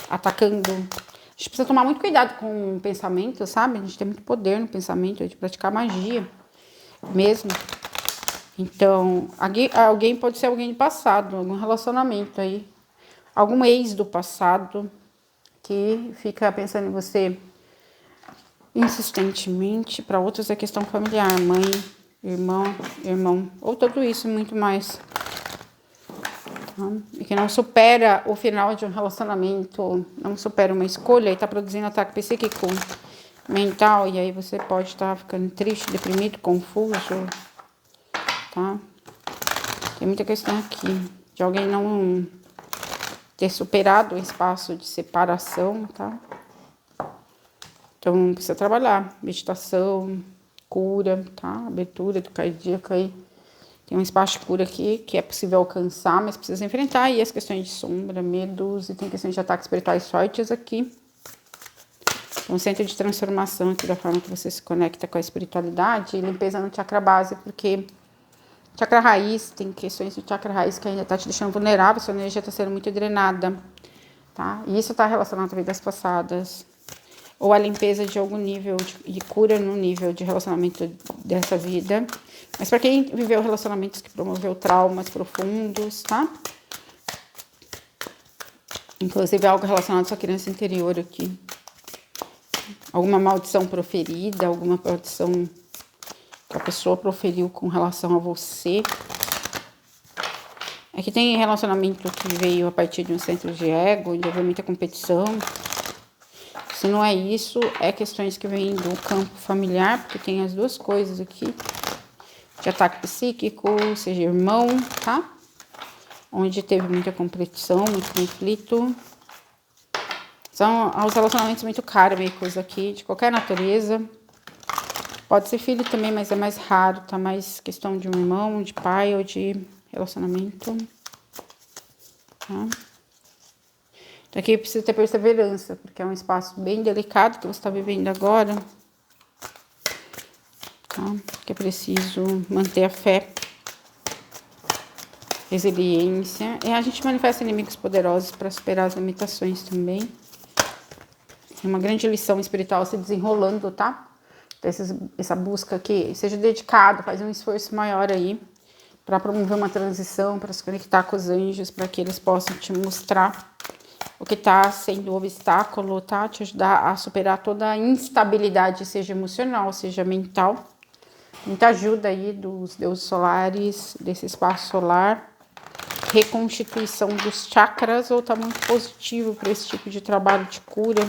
[SPEAKER 1] atacando. A gente precisa tomar muito cuidado com o pensamento, sabe? A gente tem muito poder no pensamento, de praticar magia mesmo. Então, alguém pode ser alguém do passado, algum relacionamento aí, algum ex do passado que fica pensando em você insistentemente. Para outros é questão familiar, mãe, irmão, ou tudo isso e muito mais. E que não supera o final de um relacionamento, não supera uma escolha e está produzindo ataque psíquico, mental, e aí você pode estar ficando triste, deprimido, confuso, tá? Tem muita questão aqui de alguém não ter superado o espaço de separação, tá? Então precisa trabalhar, meditação, cura, tá? Abertura do cardíaco aí. Tem um espaço de cura aqui que é possível alcançar, mas precisa enfrentar aí as questões de sombra, medos, e tem questões de ataques espirituais fortes aqui. Um centro de transformação aqui da forma que você se conecta com a espiritualidade e limpeza no chakra base, porque chakra raiz, tem questões do chakra raiz que ainda tá te deixando vulnerável, sua energia tá sendo muito drenada, tá? E isso tá relacionado a vidas passadas, ou a limpeza de algum nível de cura no nível de relacionamento dessa vida. Mas para quem viveu relacionamentos que promoveu traumas profundos, tá? Inclusive algo relacionado à sua criança interior aqui. Alguma maldição proferida, alguma maldição que a pessoa proferiu com relação a você. Aqui tem relacionamento que veio a partir de um centro de ego, onde houve muita competição. Se não é isso, é questões que vêm do campo familiar, porque tem as duas coisas aqui. De ataque psíquico, seja irmão, tá? Onde teve muita competição, muito conflito. São os relacionamentos muito kármicos aqui, de qualquer natureza. Pode ser filho também, mas é mais raro, tá? Mais questão de um irmão, de pai ou de relacionamento. Tá? Então aqui precisa ter perseverança, porque é um espaço bem delicado que você está vivendo agora. Tá? Que é preciso manter a fé, resiliência. E a gente manifesta inimigos poderosos para superar as limitações também. Tem uma grande lição espiritual se desenrolando, tá? Então, essa busca aqui, seja dedicado, faz um esforço maior aí para promover uma transição, para se conectar com os anjos, para que eles possam te mostrar o que está sendo obstáculo, tá? Te ajudar a superar toda a instabilidade, seja emocional, seja mental. Muita ajuda aí dos deuses solares, desse espaço solar. Reconstituição dos chakras, ou tá muito positivo para esse tipo de trabalho de cura.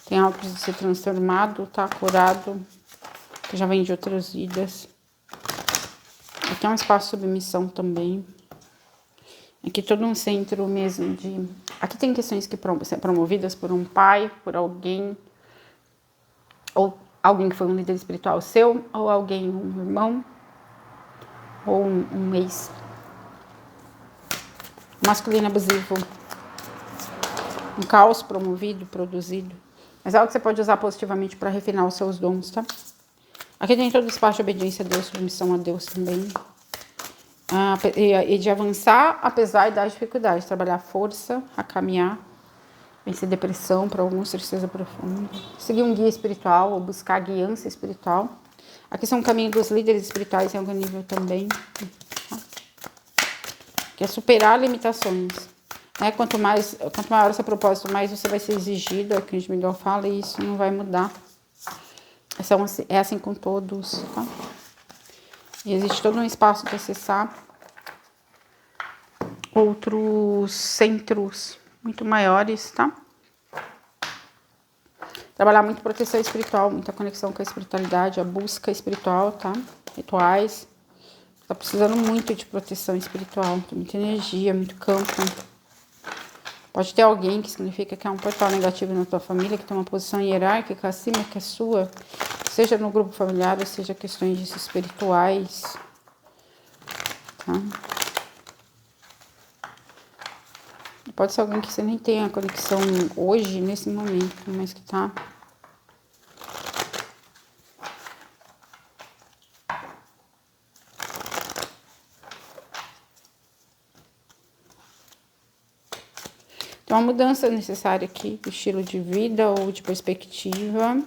[SPEAKER 1] Tem algo de ser transformado, tá? Curado, que já vem de outras vidas. Aqui é um espaço de submissão também. Aqui todo um centro mesmo de... Aqui tem questões que são promovidas por um pai, por alguém, ou alguém que foi um líder espiritual seu, ou alguém, um irmão, ou um ex. Masculino abusivo. Um caos promovido, produzido. Mas é algo que você pode usar positivamente para refinar os seus dons, tá? Aqui tem todo o espaço de obediência a Deus, submissão a Deus também. E de avançar apesar das dificuldades. Trabalhar a força, a caminhar. Vencer depressão, para alguns, tristeza profunda. Seguir um guia espiritual ou buscar guiança espiritual. Aqui são o caminho dos líderes espirituais em algum nível também. Tá? Que é superar limitações. Né? Quanto maior o seu propósito, mais você vai ser exigido. É o que o Miguel fala, e isso não vai mudar. É assim com todos, tá? E existe todo um espaço para acessar outros centros muito maiores, tá? Trabalhar muito proteção espiritual, muita conexão com a espiritualidade, a busca espiritual, tá? Rituais. Tá precisando muito de proteção espiritual, tem muita energia, muito campo. Pode ter alguém que significa que é um portal negativo na tua família, que tem uma posição hierárquica acima que a sua, seja no grupo familiar, ou seja questões espirituais, tá? Pode ser alguém que você nem tenha conexão hoje, nesse momento, mas que tá. Tem uma mudança necessária aqui do estilo de vida ou de perspectiva,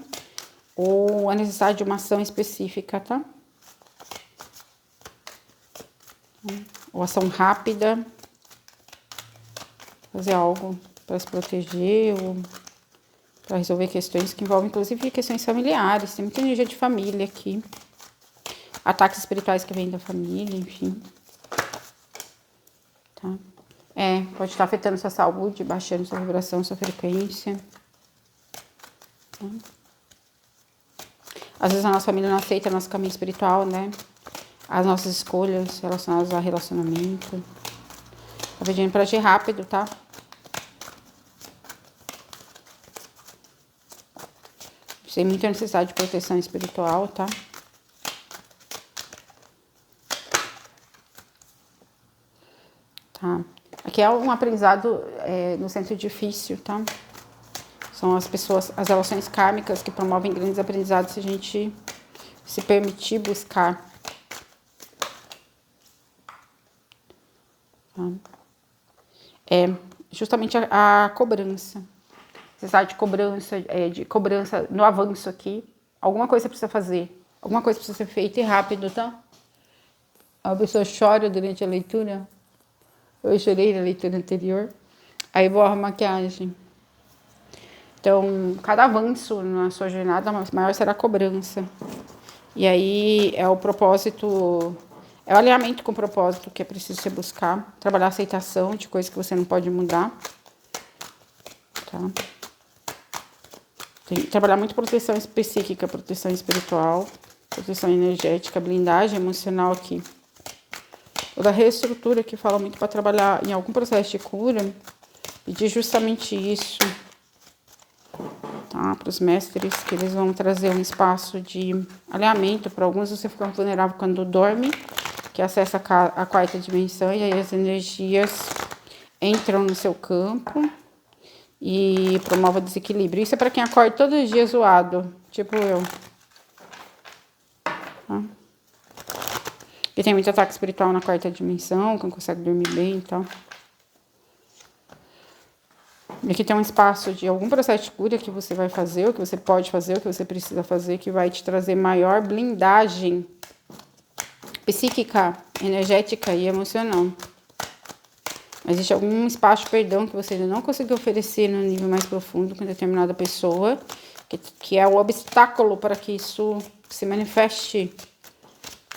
[SPEAKER 1] ou a necessidade de uma ação específica, tá? Ou ação rápida. Fazer algo para se proteger ou para resolver questões que envolvem, inclusive, questões familiares. Tem muita energia de família aqui. Ataques espirituais que vêm da família, enfim. Tá? Pode estar afetando sua saúde, baixando sua vibração, sua frequência. Tá? Às vezes a nossa família não aceita nosso caminho espiritual, né? As nossas escolhas relacionadas a relacionamento. Tá pedindo para agir rápido, tá? Tem muita necessidade de proteção espiritual, tá? Tá. Aqui é um aprendizado no centro difícil, tá? São as pessoas, as relações kármicas que promovem grandes aprendizados se a gente se permitir buscar. Tá? Justamente a cobrança. Necessidade de cobrança no avanço aqui. Alguma coisa precisa fazer. Alguma coisa precisa ser feita e rápido, tá? A pessoa chora durante a leitura. Eu chorei na leitura anterior. Aí borra a maquiagem. Então, cada avanço na sua jornada, maior será a cobrança. E aí é o propósito, é o alinhamento com o propósito que é preciso você buscar. Trabalhar a aceitação de coisas que você não pode mudar. Tá? Tem que trabalhar muito proteção psíquica, proteção espiritual, proteção energética, blindagem emocional aqui. Toda a reestrutura que fala muito para trabalhar em algum processo de cura, pedir justamente isso, tá? Para os mestres, que eles vão trazer um espaço de alinhamento. Para alguns você fica vulnerável quando dorme, que acessa a quarta dimensão, e aí as energias entram no seu campo e promove desequilíbrio. Isso é para quem acorda todos os dias zoado, tipo eu. Tá? E tem muito ataque espiritual na quarta dimensão, que não consegue dormir bem e tal. E aqui tem um espaço de algum processo de cura que você vai fazer, o que você pode fazer, o que você precisa fazer, que vai te trazer maior blindagem psíquica, energética e emocional. Existe algum espaço de perdão que você ainda não conseguiu oferecer no nível mais profundo com determinada pessoa, que é o obstáculo para que isso se manifeste.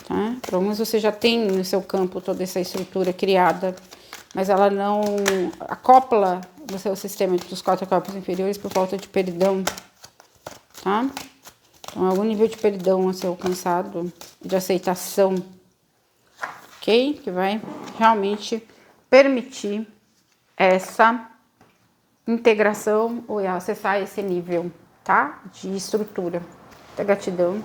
[SPEAKER 1] Tá? Para alguns você já tem no seu campo toda essa estrutura criada, mas ela não acopla no seu sistema dos 4 corpos inferiores por falta de perdão. Tá? Então, algum nível de perdão a ser alcançado, de aceitação, ok? Que vai realmente permitir essa integração ou acessar esse nível, tá? De estrutura. Muita gratidão.